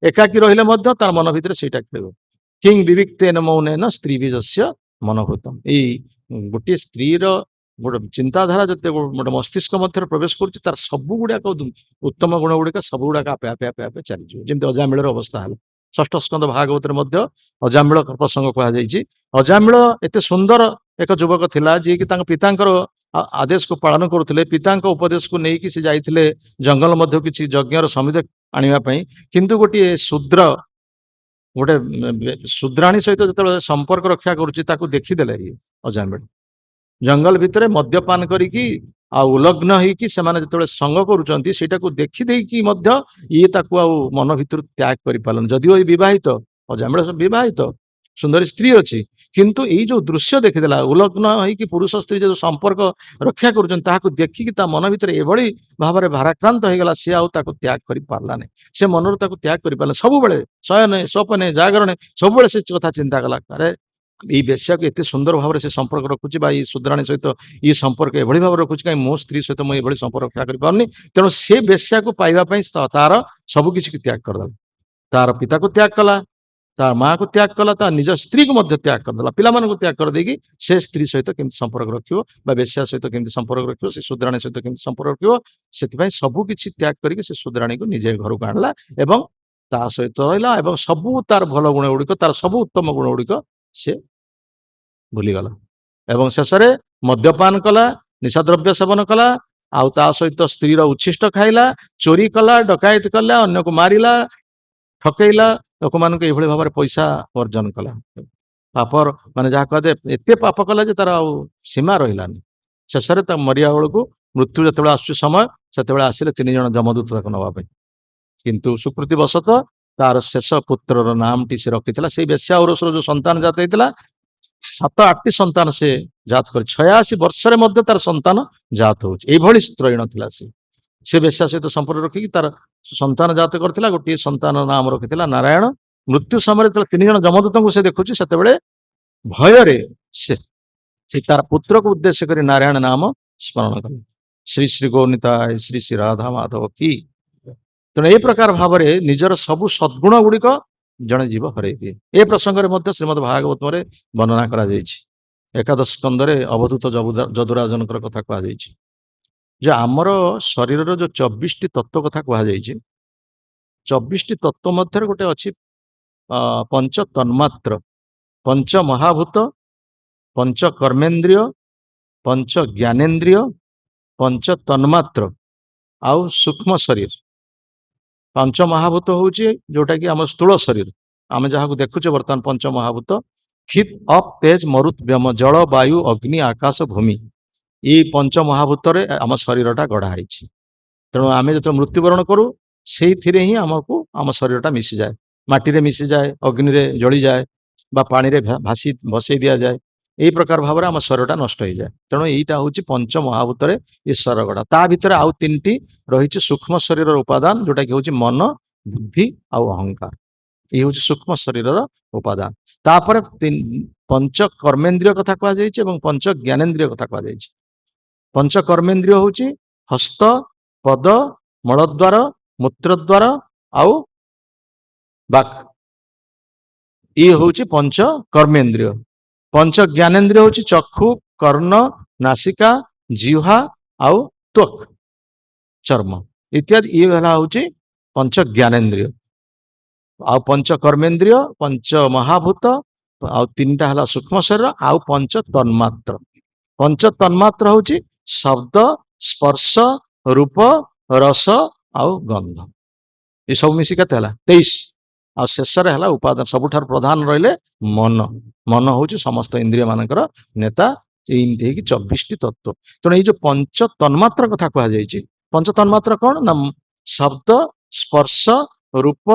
एकाकी रहिले तार मन भीतर सेटा खेल किंग विविक्तेन मौनेन स्त्री बीजस्य मनोहृतम यही गोटे स्त्री गोटे चिंताधारा जो गोटे मस्तिष्क मध्य प्रवेश कर तार सब गुड़ाक उत्तम गुण गुड़िक सब गुड़ाक आपे आपे आपे आपे चली जमी अजामिल अवस्था है षष्ठ स्कंद भागवत अजामिल प्रसंग कहुई अजामिल एत सुंदर एक युवक थिला जी कि पितांकर आदेश को पालन करुले पिता उपदेश को लेकिन से जाइए जंगल मध्य किसी यज्ञर समिति आने किंतु गोटे शूद्र गोटे शूद्राणी सहित जो संपर्क रक्षा करुच्ची देखीदे अजामिल जंगल भितर मद्यपान करिकी उलग्न होइकी सेमाने जतबेले संग करूचंती सेटा को देखि देइकी मध्य ये ताकू मन भितर त्याग करि पालन जदिओ विवाहित अजामिल सब विवाहित सुंदर स्त्री अच्छी किंतु यही जो दृश्य देखीदेला उलग्न होइकी पुरुष स्त्री जो संपर्क रक्षा करूचंती ताहाकू देखिकी ता मन भितर एभली भाव में भाराक्रांत हो गला से ताकू त्याग करि पारला नै से मनरु ताकू त्याग करि पारला सब बेले शयने स्वपने जागरणे सब बेले से कथा चिंता कला अरे ये बेश्या को एत सुंदर भाव में से संपर्क रखुची बा शूद्राणी सहित ये संपर्क एभली भाव रखुची कहीं मो स्त्री सहित मुझे संपर्क रक्षा कर पारनी तेणु से बेश्या को पाइबा तार सबकि त्याग करदेला तार पिता को त्याग कला तार माँ को त्याग कला तार निज स्त्री को त्याग करदेला पिला को त्याग कर देगी से स्त्री सहित केमती संपर्क रखियो बा बेश्या सहित केमती संपर्क रखियो से शूद्राणी सहित केमती संपर्क रखियो से सबकि त्याग करके से शूद्राणी को निजे घर को आणला एवं ता सहित रहा एवं सबू तार भल गुण गुड़िक तार सबू उत्तम गुण गुड़िक से भूलीगला एवं शेष में मद्यपान कला निशाद्रव्य सेवन कला आउ ता सहित स्त्री उच्छिष्ट खाइला चोरी कला डकायत कला अन्य को मारिला ठकैला लोक मान ये भाव में पैसा अर्जन कला पापर माने जहाँ कहते एत पाप कला जे तार सीमा रही शेष में मरिया बेल को मृत्यु जो आस समय से आसिले 3 जन जमदूत नापी किंतु सुकृतिवशत तार शेष पुत्र नाम टी से रखी से बेश्या औरसर जो संतान जात होता 7-8 संतान से जात कर 86 वर्ष तार संतान जात होली स्त्रैण थिला से बेश्या सहित संपर्क रखिकी तार संतान जात करथिला गोटे संतान नाम रखी नारायण ମୃତ୍ୟୁ ସମୟରେ ଯେତେବେଳେ 3 ଜଣ ଯମଦୂତଙ୍କୁ ସେ ଦେଖୁଛି, ସେତେବେଳେ ଭୟରେ ସେ ତାର ପୁତ୍ରକୁ ଉଦ୍ଦେଶ୍ୟ କରି ନାରାୟଣ ନାମ ସ୍ମରଣ କଲେ। ଶ୍ରୀ ଶ୍ରୀ ଗୌନିତାୟ ଶ୍ରୀ ଶ୍ରୀ ରାଧା ମାଧବ କି। ତେଣୁ ଏହି ପ୍ରକାର ଭାବରେ ନିଜର ସବୁ ସଦ୍ଗୁଣ ଗୁଡ଼ିକ ଜଣେ ଜୀବ ହରାଇ ଦିଏ। ଏ ପ୍ରସଙ୍ଗରେ ମଧ୍ୟ ଶ୍ରୀମଦ୍ ଭାଗବତରେ ବର୍ଣ୍ଣନା କରାଯାଇଛି। ଏକାଦଶ ସ୍କନ୍ଧରେ ଅବଧୂତ ଯଦୁରାଜନଙ୍କର କଥା କୁହାଯାଇଛି ଯେ ଆମର ଶରୀରର ଯୋଉ 24ଟି ତତ୍ତ୍ୱ କଥା କୁହାଯାଇଛି, 24ଟି ତତ୍ତ୍ୱ ମଧ୍ୟରେ ଗୋଟେ ଅଛି ପଞ୍ଚ ତନ୍ମାତ୍ର, ପଞ୍ଚ ମହାଭୂତ, ପଞ୍ଚ କର୍ମେନ୍ଦ୍ରିୟ, ପଞ୍ଚ ଜ୍ଞାନେନ୍ଦ୍ରିୟ, ପଞ୍ଚ ତନ୍ମାତ୍ର ଆଉ ସୂକ୍ଷ୍ମ ଶରୀର। ପାଞ୍ଚ ମହାଭୂତ ହଉଛି ଯୋଉଟା କି ଆମ ସ୍ଥୂଳ ଶରୀର, ଆମେ ଯାହାକୁ ଦେଖୁଛେ ବର୍ତ୍ତମାନ। ପଞ୍ଚ ମହାଭୂତ କ୍ଷିତ୍ ଅପ୍ ତେଜ ମରୁତ୍ ବ୍ୟମ, ଜଳ ବାୟୁ ଅଗ୍ନି ଆକାଶ ଭୂମି, ଏଇ ପଞ୍ଚ ମହାଭୂତରେ ଆମ ଶରୀରଟା ଗଢା ହେଇଛି। ତେଣୁ ଆମେ ଯେତେବେଳେ ମୃତ୍ୟୁବରଣ କରୁ, ସେଇଥିରେ ହିଁ ଆମକୁ ଆମ ଶରୀରଟା ମିଶିଯାଏ। ମାଟିରେ ମିଶିଯାଏ, ଅଗ୍ନିରେ ଜଳିଯାଏ ବା ପାଣିରେ ଭାସି ଭସେଇ ଦିଆଯାଏ। ଏଇ ପ୍ରକାର ଭାବରେ ଆମ ଶରୀରଟା ନଷ୍ଟ ହେଇଯାଏ। ତେଣୁ ଏଇଟା ହଉଛି ପଞ୍ଚ ମହାଭୂତରେ ଈଶ୍ୱର ଗଢା। ତା ଭିତରେ ଆଉ 3ଟି ରହିଛି ସୂକ୍ଷ୍ମ ଶରୀରର ଉପାଦାନ, ଯୋଉଟା କି ହଉଛି ମନ, ବୁଦ୍ଧି ଆଉ ଅହଙ୍କାର। ଇଏ ହଉଛି ସୂକ୍ଷ୍ମ ଶରୀରର ଉପାଦାନ। ତାପରେ ପଞ୍ଚ କର୍ମେନ୍ଦ୍ରିୟ କଥା କୁହାଯାଇଛି ଏବଂ ପଞ୍ଚ ଜ୍ଞାନେନ୍ଦ୍ରିୟ କଥା କୁହାଯାଇଛି। ପଞ୍ଚ କର୍ମେନ୍ଦ୍ରିୟ ହଉଛି ହସ୍ତ, ପଦ, ମଳଦ୍ୱାର, ମୂତ୍ରଦ୍ୱାର ଆଉ ବାକ୍। ଇଏ ହଉଛି ପଞ୍ଚ କର୍ମେନ୍ଦ୍ରିୟ। ପଞ୍ଚ ଜ୍ଞାନେନ୍ଦ୍ରିୟ ହଉଛି ଚକ୍ଷୁ, କର୍ଣ୍ଣ, ନାସିକା, ଜିହ୍ବା ଆଉ ତ୍ୱକ୍, ଚର୍ମ ଇତ୍ୟାଦି। ଇଏ ହେଲା ହଉଛି ପଞ୍ଚ ଜ୍ଞାନେନ୍ଦ୍ରିୟ। ଆଉ ପଞ୍ଚ କର୍ମେନ୍ଦ୍ରିୟ, ପଞ୍ଚ ମହାଭୂତ, ଆଉ 3ଟା ହେଲା ସୂକ୍ଷ୍ମ ଶରୀର, ଆଉ ପଞ୍ଚ ତନ୍ମାତ୍ର। ପଞ୍ଚ ତନ୍ମାତ୍ର ହଉଛି ଶବ୍ଦ, ସ୍ପର୍ଶ, ରୂପ, ରସ ଆଉ ଗନ୍ଧ। ଏସବୁ ମିଶି କେତେ ହେଲା? 23। ଆଉ ଶେଷରେ ହେଲା ଉପାଦାନ, ସବୁଠାରୁ ପ୍ରଧାନ ରହିଲେ ମନ। ମନ ହଉଛି ସମସ୍ତ ଇନ୍ଦ୍ରିୟ ମାନଙ୍କର ନେତା। ଏମିତି ହେଇକି 24ଟି ତତ୍ତ୍ୱ। ତେଣୁ ଏଇ ଯୋଉ ପଞ୍ଚ ତନ୍ମାତ୍ର କଥା କୁହାଯାଇଛି, ପଞ୍ଚ ତନ୍ମାତ୍ର କଣ ନା ଶବ୍ଦ, ସ୍ପର୍ଶ, ରୂପ,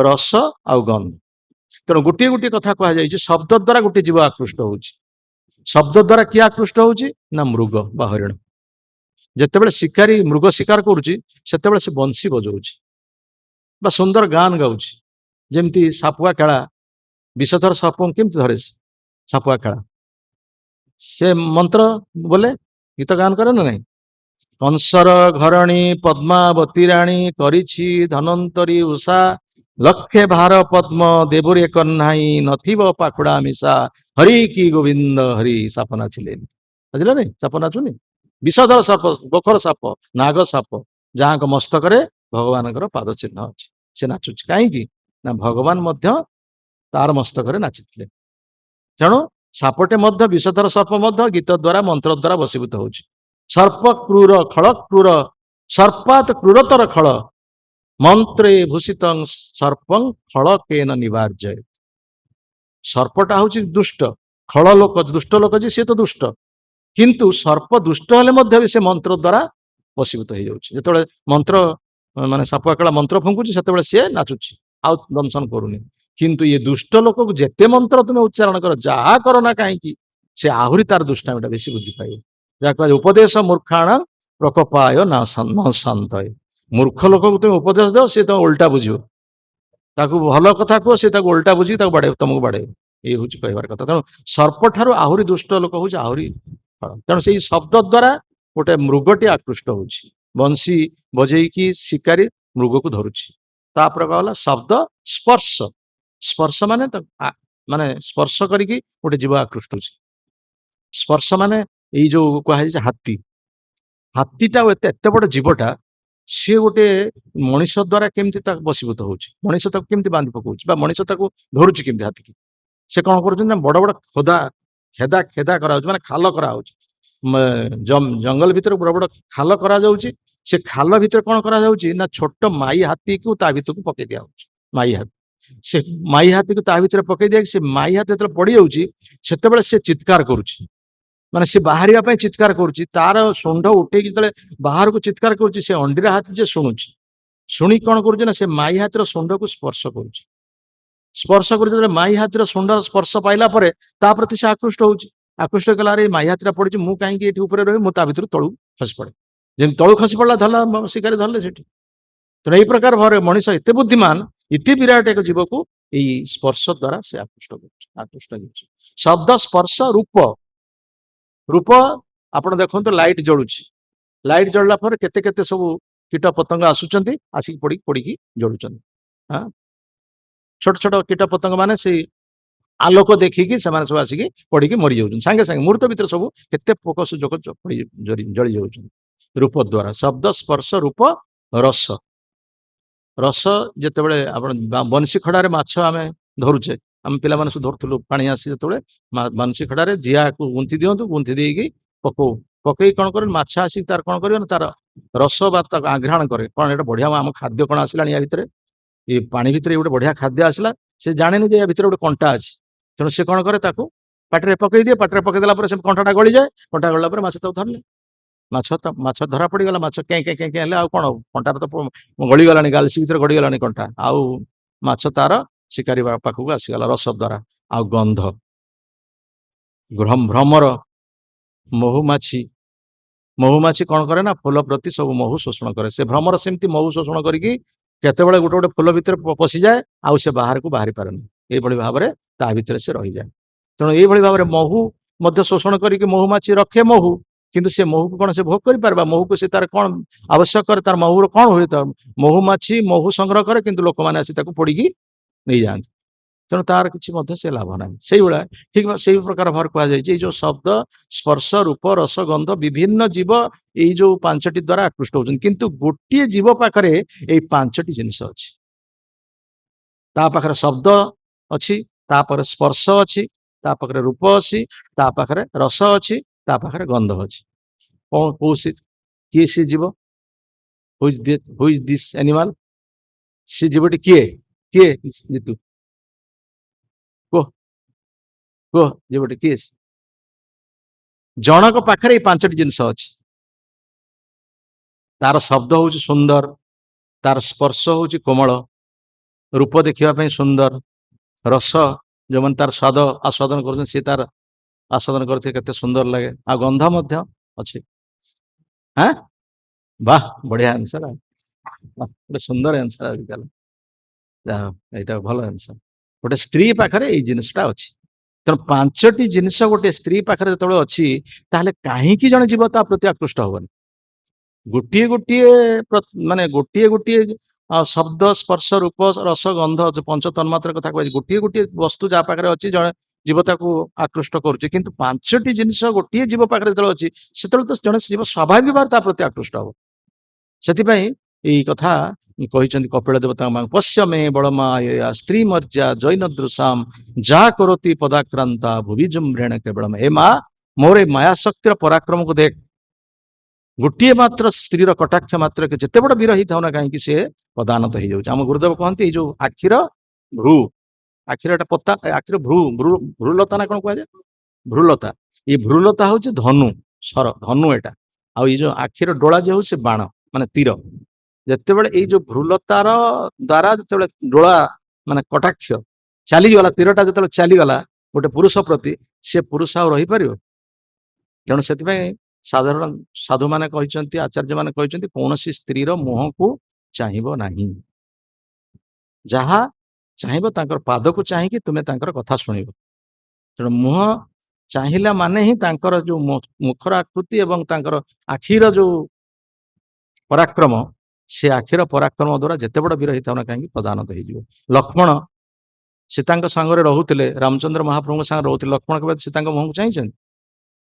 ରସ ଆଉ ଗନ୍ଧ। ତେଣୁ ଗୋଟିଏ ଗୋଟିଏ କଥା କୁହାଯାଇଛି। ଶବ୍ଦ ଦ୍ଵାରା ଗୋଟେ ଜୀବ ଆକୃଷ୍ଟ ହଉଛି। ଶବ୍ଦ ଦ୍ଵାରା କିଏ ଆକୃଷ୍ଟ ହଉଛି ନା ମୃଗ ବା ହରିଣ। ଯେତେବେଳେ ଶିକାରୀ ମୃଗ ଶିକାର କରୁଛି, ସେତେବେଳେ ସେ ବଂଶୀ ବଜଉଛି ବା ସୁନ୍ଦର ଗାନ ଗାଉଛି। ଯେମିତି ସାପୁଆ ଖେଳା, ବିଷଧର ସାପଙ୍କୁ କେମିତି ଧରେ ସାପୁଆ ଖେଳା, ସେ ମନ୍ତ୍ର ବୋଲେ, ଗୀତ ଗାନ କରେ ନା ନାଇଁ। କଂସର ଘରଣୀ ପଦ୍ମାବତୀ ରାଣୀ, କରିଛି ଧନନ୍ତରୀ ଉଷା, ଲକ୍ଷେ ଭାର ପଦ୍ମ ଦେବୁରେ କହ୍ନାଇ, ନଥିବ ପାଖୁଡା ମିଶା, ହରି କି ଗୋବିନ୍ଦ ହରି। ସାପ ନାଚିଲେ, ବୁଝିଲ ନାଇଁ? ସାପ ନାଚୁନି? ବିଷଧର ସାପ, ଗୋଖର ସାପ, ନାଗ ସାପ, ଯାହାଙ୍କ ମସ୍ତକରେ ଭଗବାନଙ୍କର ପାଦ ଚିହ୍ନ ଅଛି, ସେ ନାଚୁଛି। କାହିଁକି ନା ଭଗବାନ ମଧ୍ୟ ତାର ମସ୍ତକରେ ନାଚିଥିଲେ। ତେଣୁ ସାପଟେ ମଧ୍ୟ, ବିଷଧର ସର୍ପ ମଧ୍ୟ ଗୀତ ଦ୍ଵାରା, ମନ୍ତ୍ର ଦ୍ଵାରା ବଶୀଭୂତ ହଉଛି। ସର୍ପ କ୍ରୂର ଖଳ କ୍ରୂର, ସର୍ପାତ କ୍ରୂରତର ଖଳ, ମନ୍ତ୍ରେ ଭୂଷିତଂ ସର୍ପଂ ଖଳ କେନ ନିବାର୍ଯ୍ୟ। ସର୍ପଟା ହଉଛି ଦୁଷ୍ଟ, ଖଳ ଲୋକ, ଦୁଷ୍ଟ ଲୋକ ଯେ ସିଏ ତ ଦୁଷ୍ଟ, କିନ୍ତୁ ସର୍ପ ଦୁଷ୍ଟ ହେଲେ ମଧ୍ୟ ବି ସେ ମନ୍ତ୍ର ଦ୍ଵାରା ବଶୀଭୂତ ହେଇଯାଉଛି। ଯେତେବେଳେ ମନ୍ତ୍ର ମାନେ ସାପୁଆ କାଳ ମନ୍ତ୍ର ଫୁଙ୍କୁଛି, ସେତେବେଳେ ସିଏ ନାଚୁଛି, ଆଉ ଦଂଶନ କରୁନି। କିନ୍ତୁ ଇଏ ଦୁଷ୍ଟ ଲୋକକୁ ଯେତେ ମନ୍ତ୍ର ତୁମେ ଉଚ୍ଚାରଣ କର, ଯାହା କର ନା କାହିଁକି, ସେ ଆହୁରି ତାର ଦୁଷ୍ଟାମିଟା ବେଶୀ ବୃଦ୍ଧି ପାଇବ। ଯାହା କୁହାଯାଏ ଉପଦେଶ ମୂର୍ଖାଣ ପ୍ରକୋପାୟ ନା ଶାନ୍ତୟ। ମୂର୍ଖ ଲୋକକୁ ତୁମେ ଉପଦେଶ ଦେବ, ସିଏ ତମେ ଓଲଟା ବୁଝିବ। ତାକୁ ଭଲ କଥା କୁହ, ସେ ତାକୁ ଓଲଟା ବୁଝିକି ତାକୁ ବାଡେଇବ, ତମକୁ ବାଡେଇବ। ଏଇ ହଉଛି କହିବାର କଥା। ତେଣୁ ସର୍ପ ଠାରୁ ଆହୁରି ଦୁଷ୍ଟ ଲୋକ ହଉଛି ଆହୁରି। ତେଣୁ ସେଇ ଶବ୍ଦ ଦ୍ଵାରା ଗୋଟେ ମୃଗଟି ଆକୃଷ୍ଟ ହଉଛି। ବଂଶୀ ବଜେଇକି ଶିକାରୀ ମୃଗକୁ ଧରୁଛି। ତାପରେ କଣ ହେଲା? ଶବ୍ଦ, ସ୍ପର୍ଶ। ସ୍ପର୍ଶ ମାନେ ମାନେ ସ୍ପର୍ଶ କରିକି ଗୋଟେ ଜୀବ ଆକୃଷ୍ଟ ହଉଛି। ସ୍ପର୍ଶ ମାନେ ଏଇ ଯୋଉ କୁହାଯାଇଛି ହାତୀ। ହାତୀଟା ଏତେ ବଡ ଜୀବଟା, ସିଏ ଗୋଟେ ମଣିଷ ଦ୍ଵାରା କେମିତି ତାକୁ ବଶୀଭୂତ ହଉଛି, ମଣିଷ ତାକୁ କେମିତି ବାନ୍ଧି ପକଉଛି, ବା ମଣିଷ ତାକୁ ଧରୁଛି କେମିତି ହାତୀକି। ସେ କଣ କରୁଛନ୍ତି ନା ବଡ ବଡ ଖେଦା କରାଯାଉଛି, ମାନେ ଖାଲ କରାହଉଛି। ଜଙ୍ଗଲ ଭିତରେ ବଡ ବଡ ଖାଲ କରାଯାଉଛି। ସେ ଖାଲ ଭିତରେ କଣ କରାଯାଉଛି ନା ଛୋଟ ମାଇ ହାତୀକୁ ତା ଭିତରକୁ ପକେଇ ଦିଆଯାଉଛି। ମାଇ ହାତୀ, ସେ ମାଇ ହାତୀକୁ ତା ଭିତରେ ପକେଇ ଦିଆକି, ସେ ମାଇ ହାତୀ ଯେତେବେଳେ ପଡିଯାଉଛି, ସେତେବେଳେ ସେ ଚିତ୍କାର କରୁଛି। ମାନେ ସେ ବାହାରିବା ପାଇଁ ଚିତ୍କାର କରୁଛି। ତାର ଶୁଣ୍ଢ ଉଠେଇକି ଯେତେବେଳେ ବାହାରକୁ ଚିତ୍କାର କରୁଛି, ସେ ଅଣ୍ଡିରା ହାତୀ ଯେ ଶୁଣୁଛି। ଶୁଣି କଣ କରୁଛି ନା ସେ ମାଇ ହାତୀର ଶୁଣ୍ଢକୁ ସ୍ପର୍ଶ କରୁଛି। ସ୍ପର୍ଶ କରୁଛି ଯେତେବେଳେ ମାଇ ହାତୀର ଶୁଣ୍ଢର ସ୍ପର୍ଶ ପାଇଲା ପରେ ତା ପ୍ରତି ସେ ଆକୃଷ୍ଟ ହଉଛି। ଆକୃଷ୍ଟ କଲା, ଆରେ ମାଇ ହାତୀଟା ପଡିଛି, ମୁଁ କାହିଁକି ଏଠି ଉପରେ ରହିବି, ମୁଁ ତା ଭିତରୁ ତଳୁ ଖସି ପଡେ। ଯେମିତି ତଳୁ ଖସି ପଡିଲା, ଧରିଲା ଶିକାରୀ, ଧରିଲେ ସେଠି। ତେଣୁ ଏଇ ପ୍ରକାର ଭାବରେ ମଣିଷ ଏତେ ବୁଦ୍ଧିମାନ, ଏତେ ବିରାଟ ଏକ ଜୀବକୁ ଏଇ ସ୍ପର୍ଶ ଦ୍ୱାରା ସେ ଆକୃଷ୍ଟ ହେଉଛି। ଶବ୍ଦ, ସ୍ପର୍ଶ, ରୂପ। ରୂପ ଆପଣ ଦେଖନ୍ତୁ, ଲାଇଟ୍ ଜଳୁଛି, ଲାଇଟ୍ ଜଳିଲା ପରେ କେତେ କେତେ ସବୁ କୀଟ ପତଙ୍ଗ ଆସୁଛନ୍ତି, ଆସିକି ପୋଡିକି ପୋଡିକି ଜଳୁଛନ୍ତି। ଛୋଟ ଛୋଟ କୀଟ ପତଙ୍ଗ ମାନେ ସେଇ ଆଲୋକ ଦେଖିକି ସେମାନେ ସବୁ ଆସିକି ପଡିକି ମରି ଯାଉଛନ୍ତି ସାଙ୍ଗେ ସାଙ୍ଗେ, ମୁହୂର୍ତ୍ତ ଭିତରେ ସବୁ କେତେ ପୋକ ସୁଯୋଗ ଜଳି ଯାଉଛନ୍ତି ରୂପ ଦ୍ୱାରା। ଶବ୍ଦ, ସ୍ପର୍ଶ, ରୂପ, ରସ। ରସ ଯେତେବେଳେ ଆପଣ ବଂଶୀ ଖଡାରେ ମାଛ ଆମେ ଧରୁଛେ, ଆମେ ପିଲାମାନେ ସବୁ ଧରୁଥିଲୁ, ପାଣି ଆସି ଯେତେବେଳେ ବଂଶୀ ଖଡାରେ ଜିଆକୁ ଗୁନ୍ଥି ଦିଅନ୍ତୁ, ଗୁନ୍ଥି ଦେଇକି ପକଉ, ପକେଇ କଣ କରେ, ମାଛ ଆସିକି ତାର କଣ କରିବ ନା, ତାର ରସ ବା ତାକୁ ଆଘ୍ରାଣ କରେ। କଣ ଏଟା ବଢିଆ ଆମ ଖାଦ୍ୟ କଣ ଆସିଲାଣି ୟା ଭିତରେ, ଏ ପାଣି ଭିତରେ ଗୋଟେ ବଢିଆ ଖାଦ୍ୟ ଆସିଲା, ସେ ଜାଣେନି ଯେ ୟା ଭିତରେ ଗୋଟେ କଣ୍ଟା ଅଛି। ତେଣୁ ସେ କଣ କରେ, ତାକୁ ପାଟିରେ ପକେଇ ଦିଏ, ପାଟିରେ ପକେଇ ଦେଲା ପରେ ସେ କଣ୍ଟାଟା ଗଳିଯାଏ, କଣ୍ଟା ଗଳିଲା ପରେ ମାଛ ତାକୁ ଧରିଲେ, ମାଛ ଧରା ପଡିଗଲା, ମାଛ କେଁ କେଁ କେଁ କେଁ ହେଲେ, ଆଉ କଣ କଣ୍ଟାରେ ତ ଗଳିଗଲାଣି, ଗାଲସି ଭିତରେ ଗଡିଗଲାଣି କଣ୍ଟା, ଆଉ ମାଛ ତାର ଶିକାରୀ ପାଖକୁ ଆସିଗଲା ରସ ଦ୍ୱାରା। ଆଉ ଗନ୍ଧ, ଭ୍ରମର, ମହୁମାଛି। ମହୁମାଛି କଣ କରେ ନା, ଫୁଲ ପ୍ରତି ସବୁ ମହୁ ଶୋଷଣ କରେ। ସେ ଭ୍ରମର ସେମିତି ମହୁ ଶୋଷଣ କରିକି କେତେବେଳେ ଗୋଟେ ଗୋଟେ ଫୁଲ ଭିତରେ ପଶିଯାଏ, ଆଉ ସେ ବାହାରକୁ ବାହାରି ପାରେନି, ଏଇଭଳି ଭାବରେ ତା ଭିତରେ ସେ ରହିଯାଏ। ତେଣୁ ଏଇଭଳି ଭାବରେ ମହୁ ମଧ୍ୟ ଶୋଷଣ କରିକି ମହୁମାଛି ରଖେ ମହୁ, କିନ୍ତୁ ସେ ମହୁକୁ କଣ ସେ ଭୋଗ କରିପାରିବା? ମହୁକୁ ସେ ତାର କଣ ଆବଶ୍ୟକ କରେ, ତାର ମହୁର କଣ ହୁଏ? ତ ମହୁମାଛି ମହୁ ସଂଗ୍ରହ କରେ, କିନ୍ତୁ ଲୋକମାନେ ଆସି ତାକୁ ପୋଡିକି ନେଇଯାଆନ୍ତି। ତେଣୁ ତାର କିଛି ମଧ୍ୟ ସେ ଲାଭ ନାହିଁ। ସେଇଭଳିଆ ଠିକ ସେଇ ପ୍ରକାର ଭାବରେ କୁହାଯାଇଛି, ଏଇ ଯୋଉ ଶବ୍ଦ, ସ୍ପର୍ଶ, ରୂପ, ରସ, ଗନ୍ଧ, ବିଭିନ୍ନ ଜୀବ ଏଇ ଯୋଉ ପାଞ୍ଚଟି ଦ୍ୱାରା ଆକୃଷ୍ଟ ହଉଛନ୍ତି, କିନ୍ତୁ ଗୋଟିଏ ଜୀବ ପାଖରେ ଏଇ ପାଞ୍ଚଟି ଜିନିଷ ଅଛି। ତା ପାଖରେ ଶବ୍ଦ ଅଛି, ତା ପାଖରେ ସ୍ପର୍ଶ ଅଛି, ତା ପାଖରେ ରୂପ ଅଛି, ତା ପାଖରେ ରସ ଅଛି, ତା ପାଖରେ ଗନ୍ଧ ଅଛି। କଣ କିଏ ସେ ଜୀବ? ହୁ ଇଜ ଦିସ୍ ଆନିମାଲ? ସେ ଜୀବଟି କିଏ? କିଏ ଜିତୁ କୁହ, କୁହ ଜୀବଟି କିଏ? ଜଣକ ପାଖରେ ଏଇ ପାଞ୍ଚଟି ଜିନିଷ ଅଛି। ତାର ଶବ୍ଦ ହଉଛି ସୁନ୍ଦର, ତାର ସ୍ପର୍ଶ ହଉଛି କୋମଳ, ରୂପ ଦେଖିବା ପାଇଁ ସୁନ୍ଦର, ରସ ଯୋଉମାନେ ତାର ସ୍ୱାଦ ଆସ୍ୱାଦନ କରୁଛନ୍ତି, ସେ ତାର ଆସ୍ୱାଦନ କରୁଥିବେ କେତେ ସୁନ୍ଦର ଲାଗେ, ଆଉ ଗନ୍ଧ ମଧ୍ୟ ଅଛି। ହଁ, ବାହ, ବଢିଆ ଆନ୍ସର, ଗୋଟେ ସୁନ୍ଦର ଆନ୍ସର ଆଜିକାଲି। ଯାହା ଏଇଟା ଭଲ ଆନ୍ସର। ଗୋଟେ ସ୍ତ୍ରୀ ପାଖରେ ଏଇ ଜିନିଷଟା ଅଛି। ତେଣୁ ପାଞ୍ଚଟି ଜିନିଷ ଗୋଟେ ସ୍ତ୍ରୀ ପାଖରେ ଯେତେବେଳେ ଅଛି, ତାହେଲେ କାହିଁକି ଜଣେ ଜୀବ ତା ପ୍ରତି ଆକୃଷ୍ଟ ହବନି? ଗୋଟିଏ ଗୋଟିଏ ମାନେ ଗୋଟିଏ ଗୋଟିଏ ଶବ୍ଦ, ସ୍ପର୍ଶ, ରୂପ, ରସ, ଗନ୍ଧ, ଯୋଉ ପଞ୍ଚ ତନ୍ମାତ୍ର କଥା କୁହାଯାଇଛି, ଗୋଟିଏ ଗୋଟିଏ ବସ୍ତୁ ଯାହା ପାଖରେ ଅଛି, ଜଣେ ଜୀବ ତାକୁ ଆକୃଷ୍ଟ କରୁଛି। କିନ୍ତୁ ପାଞ୍ଚଟି ଜିନିଷ ଗୋଟିଏ ଜୀବ ପାଖରେ ଯେତେବେଳେ ଅଛି, ସେତେବେଳେ ତ ଜଣେ ଜୀବ ସ୍ୱାଭାବିକ ଭାବରେ ତା ପ୍ରତି ଆକୃଷ୍ଟ ହବ। ସେଥିପାଇଁ ଏଇ କଥା କହିଛନ୍ତି କପିଳ ଦେବତା ମା, ପଶ୍ୟମେ ବଳମାୟା ସ୍ତ୍ରୀ ମର୍ଯ୍ୟା ଜୈନ ଦୃଶାମ ଯା କରତି ପଦାକ୍ରାନ୍ତା ଭୁବି ଜୁମ୍ରେଣ କେବଳମ। ହେ ମା, ମୋର ଏ ମାୟା ଶକ୍ତିର ପରାକ୍ରମକୁ ଦେଖ। ଗୋଟିଏ ମାତ୍ର ସ୍ତ୍ରୀର କଟାକ୍ଷ ମାତ୍ର ଯେତେ ବଡ ବୀର ହେଇଥାଉ ନା କାହିଁକି, ସେ ପଦାନତ ହେଇଯାଉଛି। ଆମ ଗୁରୁଦେବ କହନ୍ତି, ଏଇ ଯୋଉ ଆଖିର ଭ୍ରୁ, ଆଖିର ଏଟା ପତା, ଆଖିର ଭ୍ରୁଲତା ନା କଣ କୁହାଯାଏ, ଭ୍ରୁଲତା। ଏଇ ଭ୍ରୁଲତା ହଉଛି ଧନୁ, ଧନୁ ଏଟା। ଆଉ ଏଇ ଯୋଉ ଆଖିର ଡୋଳା ଯେ ହଉଛି, ସେ ବାଣ ମାନେ ତୀର। ଯେତେବେଳେ ଏଇ ଯୋଉ ଭ୍ରୁଲତାର ଦ୍ଵାରା ଯେତେବେଳେ ଡୋଳା ମାନେ କଟାକ୍ଷ ଚାଲିଗଲା, ତୀରଟା ଯେତେବେଳେ ଚାଲିଗଲା ଗୋଟେ ପୁରୁଷ ପ୍ରତି, ସେ ପୁରୁଷ ଆଉ ରହିପାରିବ? ତେଣୁ ସେଥିପାଇଁ ସାଧାରଣ ସାଧୁମାନେ କହିଛନ୍ତି, ଆଚାର୍ଯ୍ୟ ମାନେ କହିଛନ୍ତି, କୌଣସି ସ୍ତ୍ରୀର ମୁହଁକୁ ଚାହିଁବ ନାହିଁ। ଯାହା ଚାହିଁବ ତାଙ୍କର ପାଦକୁ ଚାହିଁକି ତୁମେ ତାଙ୍କର କଥା ଶୁଣିବ। ତେଣୁ ମୁହଁ ଚାହିଁଲା ମାନେ ହିଁ ତାଙ୍କର ଯୋଉ ମୁଖର ଆକୃତି ଏବଂ ତାଙ୍କର ଆଖିର ଯୋଉ ପରାକ୍ରମ, ସେ ଆଖିର ପରାକ୍ରମ ଦ୍ୱାରା ଯେତେ ବଡ ବୀର ହେଇଥାଉ ନା କାହିଁକି ପଦାନତ ହେଇଯିବ। ଲକ୍ଷ୍ମଣ ସୀତାଙ୍କ ସାଙ୍ଗରେ ରହୁଥିଲେ, ରାମଚନ୍ଦ୍ର ମହାପ୍ରଭୁଙ୍କ ସାଙ୍ଗରେ ରହୁଥିଲେ, ଲକ୍ଷ୍ମଣ କେବେ ସୀତାଙ୍କ ମୁହଁକୁ ଚାହିଁଛନ୍ତି?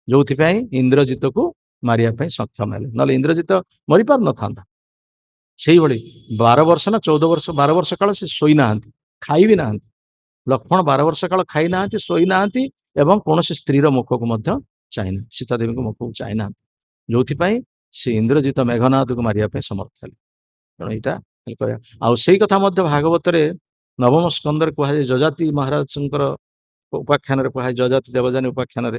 ଯୋଉଥିପାଇଁ ଇନ୍ଦ୍ରଜିତକୁ ମାରିବା ପାଇଁ ସକ୍ଷମ ହେଲେ, ନହେଲେ ଇନ୍ଦ୍ରଜିତ ମରି ପାରିନଥାନ୍ତା। ସେଇଭଳି 12 ବର୍ଷ ନା 14 ବର୍ଷ, 12 ବର୍ଷ କାଳ ସେ ଶୋଇନାହାନ୍ତି, ଖାଇବି ନାହାନ୍ତି। ଲକ୍ଷ୍ମଣ 12 ବର୍ଷ କାଳ ଖାଇନାହାନ୍ତି, ଶୋଇନାହାନ୍ତି, ଏବଂ କୌଣସି ସ୍ତ୍ରୀର ମୁଖକୁ ମଧ୍ୟ ଚାହିଁନାହାନ୍ତି, ସୀତା ଦେବୀଙ୍କ ମୁଖକୁ ଚାହିଁନାହାନ୍ତି, ଯୋଉଥିପାଇଁ ସେ ଇନ୍ଦ୍ରଜିତ ମେଘନାଦକୁ ମାରିବା ପାଇଁ ସମର୍ଥ ହେଲେ। ତେଣୁ ଏଇଟା କହିବା। ଆଉ ସେଇ କଥା ମଧ୍ୟ ଭାଗବତରେ ନବମ ସ୍କନ୍ଧରେ କୁହାଯାଏ, ଯଜାତି ମହାରାଜଙ୍କର ଉପାଖ୍ୟାନରେ କୁହାଯାଏ, ଯଜାତି ଦେବଯାନୀ ଉପାଖ୍ୟାନରେ,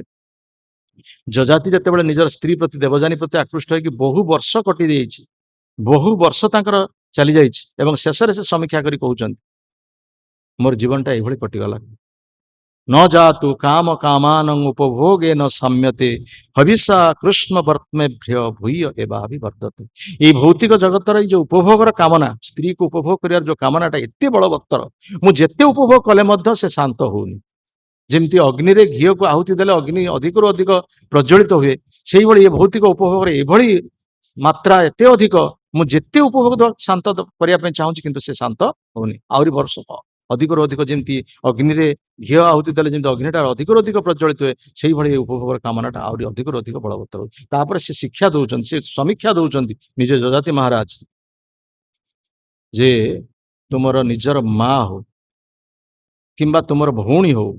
ଯଜାତି ଯେତେବେଳେ ନିଜର ସ୍ତ୍ରୀ ପ୍ରତି, ଦେବଯାନୀ ପ୍ରତି ଆକୃଷ୍ଟ ହେଇକି ବହୁ ବର୍ଷ କଟି ଯାଇଛି, ବହୁ ବର୍ଷ ତାଙ୍କର ଚାଲି ଯାଇଛି, ଏବଂ ଶେଷରେ ସେ ସମୀକ୍ଷା କରି କହୁଛନ୍ତି, ମୋର ଜୀବନଟା ଏଇଭଳି କଟିଗଲା। ন जातु काम कामानं उपभोगे न सम्यते हविषा कृष्ण वर्त्मेभ्य भूय एवाभिवर्धते। এই ভৌতিକ ଜଗତର ଏଇ ଯୋଉ ଉପଭୋଗର କାମନା, ସ୍ତ୍ରୀକୁ ଉପଭୋଗ କରିବାର ଯୋଉ କାମନାଟା ଏତେ ବଳବତ୍ତର, ମୁଁ ଯେତେ ଉପଭୋଗ କଲେ ମଧ୍ୟ ସେ ଶାନ୍ତ ହଉନି। ଯେମିତି ଅଗ୍ନିରେ ଘିଅକୁ ଆହୁତି ଦେଲେ ଅଗ୍ନି ଅଧିକରୁ ଅଧିକ ପ୍ରଜ୍ୱଳିତ ହୁଏ, ସେଇଭଳି ଏ ଭୌତିକ ଉପଭୋଗରେ ଏଭଳି ମାତ୍ରା ଏତେ ଅଧିକ, ମୁଁ ଯେତେ ଉପଭୋଗ ଶାନ୍ତ କରିବା ପାଇଁ ଚାହୁଁଛି କିନ୍ତୁ ସେ ଶାନ୍ତ ହଉନି। ଆହୁରି ବର୍ଷ ଅଧିକରୁ ଅଧିକ ଯେମିତି ଅଗ୍ନିରେ ଘିଅ ଆହୁତି ଦେଲେ ଯେମିତି ଅଗ୍ନିଟା ଅଧିକରୁ ଅଧିକ ପ୍ରଜ୍ୱଳିତ ହୁଏ, ସେଇଭଳି ଏ ଉପଭୋଗର କାମନାଟା ଆହୁରି ଅଧିକରୁ ଅଧିକ ବଳବତ୍ତର ହଉଛି। ତାପରେ ସେ ଶିକ୍ଷା ଦଉଛନ୍ତି, ସେ ସମୀକ୍ଷା ଦଉଛନ୍ତି ନିଜେ ଯଯାତି ମହାରାଜ, ଯେ ତୁମର ନିଜର ମା ହଉ କିମ୍ବା ତୁମର ଭଉଣୀ ହଉ,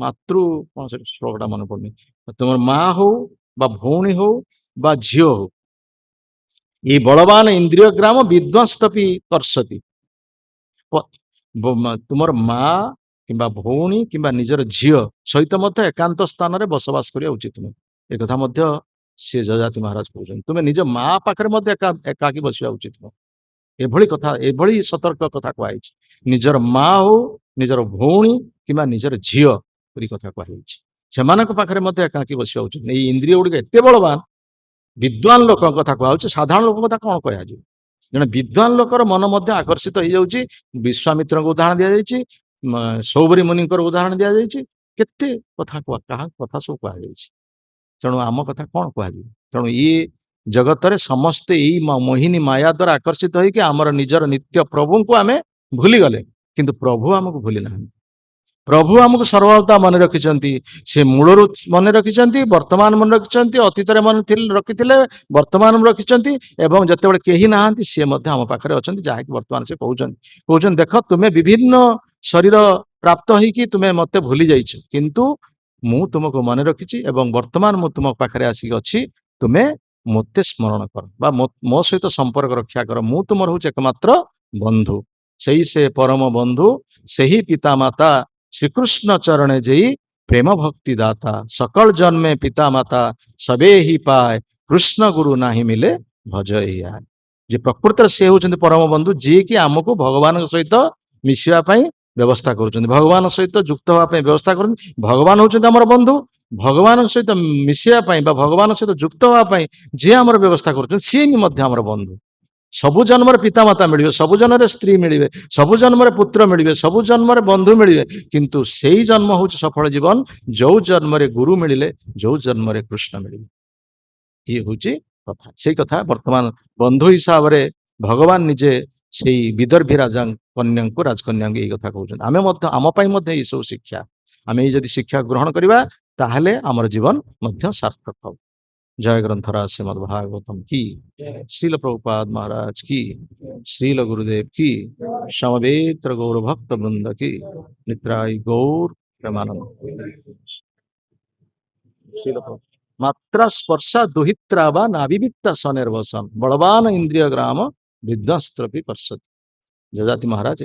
ମାତୃ କଣ ସେ ଶ୍ଲୋକଟା ମନେ ପଡୁନି, ତୁମର ମା ହଉ ବା ଭଉଣୀ ହଉ ବା ଝିଅ ହଉ, ଏ ବଳବାନ ଇନ୍ଦ୍ରିୟ ଗ୍ରାମ ବିଧ୍ୱସ୍ତପି କର୍ଷତି। ତୁମର ମା କିମ୍ବା ଭଉଣୀ କିମ୍ବା ନିଜର ଝିଅ ସହିତ ମଧ୍ୟ ଏକାନ୍ତ ସ୍ଥାନରେ ବସବାସ କରିବା ଉଚିତ ନୁହେଁ। ଏ କଥା ମଧ୍ୟ ସେ ଯଯାତି ମହାରାଜ କହୁଛନ୍ତି। ତୁମେ ନିଜ ମା ପାଖରେ ମଧ୍ୟ ଏକାକି ବସିବା ଉଚିତ ନୁହେଁ। ଏଭଳି କଥା, ଏଭଳି ସତର୍କ କଥା କୁହାଯାଇଛି। ନିଜର ମା ହଉ, ନିଜର ଭଉଣୀ କିମ୍ବା ନିଜର ଝିଅ ପରି କଥା କୁହାଯାଇଛି। ସେମାନଙ୍କ ପାଖରେ ମଧ୍ୟ ଏକାକି ବସିବା ଉଚିତ। ଏଇ ଇନ୍ଦ୍ରିୟ ଗୁଡ଼ିକ ଏତେ ବଳବାନ, ବିଦ୍ୱାନ ଲୋକଙ୍କ କଥା କୁହାଯାଉଛି, ସାଧାରଣ ଲୋକଙ୍କ କଥା କଣ କୁହାଯିବ। ଜଣେ ବିଦ୍ୱାନ ଲୋକର ମନ ମଧ୍ୟ ଆକର୍ଷିତ ହେଇଯାଉଛି। ବିଶ୍ୱାମିତ୍ରଙ୍କୁ ଉଦାହରଣ ଦିଆଯାଇଛି, ସୌବରୀ ମୁନିଙ୍କର ଉଦାହରଣ ଦିଆଯାଇଛି, କେତେ କଥା କାହା କଥା ସବୁ କୁହାଯାଇଛି। ତେଣୁ ଆମ କଥା କଣ କୁହାଯିବ। ତେଣୁ ଇଏ ଜଗତରେ ସମସ୍ତେ ଏଇ ମୋହିନୀ ମାୟା ଦ୍ୱାରା ଆକର୍ଷିତ ହେଇକି ଆମର ନିଜର ନିତ୍ୟ ପ୍ରଭୁଙ୍କୁ ଆମେ ଭୁଲିଗଲେ, କିନ୍ତୁ ପ୍ରଭୁ ଆମକୁ ଭୁଲି ନାହାନ୍ତି। ପ୍ରଭୁ ଆମକୁ ସର୍ବଦା ମନେ ରଖିଛନ୍ତି। ସେ ମୂଳରୁ ମନେ ରଖିଛନ୍ତି, ବର୍ତ୍ତମାନ ମନେ ରଖିଛନ୍ତି, ଅତୀତରେ ମନେ ରଖିଥିଲେ, ବର୍ତ୍ତମାନ ରଖିଛନ୍ତି, ଏବଂ ଯେତେବେଳେ କେହି ନାହାନ୍ତି ସିଏ ମଧ୍ୟ ଆମ ପାଖରେ ଅଛନ୍ତି। ଯାହାକି ବର୍ତ୍ତମାନ ସେ କହୁଛନ୍ତି ଦେଖ, ତୁମେ ବିଭିନ୍ନ ଶରୀର ପ୍ରାପ୍ତ ହେଇକି ତୁମେ ମତେ ଭୁଲି ଯାଇଛ, କିନ୍ତୁ ମୁଁ ତୁମକୁ ମନେ ରଖିଛି ଏବଂ ବର୍ତ୍ତମାନ ମୁଁ ତୁମ ପାଖରେ ଆସିକି ଅଛି। ତୁମେ ମୋତେ ସ୍ମରଣ କର ବା ମୋ ସହିତ ସମ୍ପର୍କ ରକ୍ଷା କର। ମୁଁ ତୁମର ହଉଛି ଏକମାତ୍ର ବନ୍ଧୁ। ସେଇ ସେ ପରମ ବନ୍ଧୁ, ସେହି ପିତା ମାତା ଶ୍ରୀକୃଷ୍ଣ ଚରଣେ ଯେଇ ପ୍ରେମ ଭକ୍ତି ଦାତା, ସକଳ ଜନ୍ମେ ପିତା ମାତା ସବେ ହି ପାଏ, କୃଷ୍ଣ ଗୁରୁ ନାହିଁ ମିଲେ ଭଜ ଏଇଆ। ଯେ ପ୍ରକୃତରେ ସେ ହଉଛନ୍ତି ପରମ ବନ୍ଧୁ, ଯିଏକି ଆମକୁ ଭଗବାନଙ୍କ ସହିତ ମିଶିବା ପାଇଁ ବ୍ୟବସ୍ଥା କରୁଛନ୍ତି, ଭଗବାନଙ୍କ ସହିତ ଯୁକ୍ତ ହେବା ପାଇଁ ବ୍ୟବସ୍ଥା କରୁଛନ୍ତି। ଭଗବାନ ହଉଛନ୍ତି ଆମର ବନ୍ଧୁ। ଭଗବାନଙ୍କ ସହିତ ମିଶିବା ପାଇଁ ବା ଭଗବାନଙ୍କ ସହିତ ଯୁକ୍ତ ହେବା ପାଇଁ ଯିଏ ଆମର ବ୍ୟବସ୍ଥା କରୁଛନ୍ତି, ସିଏ ହିଁ ମଧ୍ୟ ଆମର ବନ୍ଧୁ। ସବୁ ଜନ୍ମରେ ପିତାମାତା ମିଳିବେ, ସବୁ ଜନ୍ମରେ ସ୍ତ୍ରୀ ମିଳିବେ, ସବୁ ଜନ୍ମରେ ପୁତ୍ର ମିଳିବେ, ସବୁ ଜନ୍ମରେ ବନ୍ଧୁ ମିଳିବେ, କିନ୍ତୁ ସେଇ ଜନ୍ମ ହଉଛି ସଫଳ ଜୀବନ ଯୋଉ ଜନ୍ମରେ ଗୁରୁ ମିଳିଲେ, ଯୋଉ ଜନ୍ମରେ କୃଷ୍ଣ ମିଳିଲେ। ଇଏ ହଉଛି କଥା। ସେଇ କଥା ବର୍ତ୍ତମାନ ବନ୍ଧୁ ହିସାବରେ ଭଗବାନ ନିଜେ ସେଇ ବିଦର୍ଭୀ ରାଜା କନ୍ୟାଙ୍କୁ, ରାଜକନ୍ୟାଙ୍କୁ ଏଇ କଥା କହୁଛନ୍ତି। ଆମେ ମଧ୍ୟ, ଆମ ପାଇଁ ମଧ୍ୟ ଏଇ ସବୁ ଶିକ୍ଷା, ଆମେ ଏଇ ଯଦି ଶିକ୍ଷା ଗ୍ରହଣ କରିବା ତାହେଲେ ଆମର ଜୀବନ ମଧ୍ୟ ସାର୍ଥକ ହେବ। जय ग्रंथराज श्रीमद् भागवतम की, श्रील प्रभुपाद महाराज की, श्रील गुरुदेव की, समवेत गौर भक्त वृंद की, नित्राय गौर प्रेमानंद। श्रील प्रभु मात्रा स्पर्शा दुहित्रा वा नाभिवित्ता सनिर्वसन बलवान इंद्रिय ग्राम विध्वस्त्रपि पर्षति। जजाति महाराज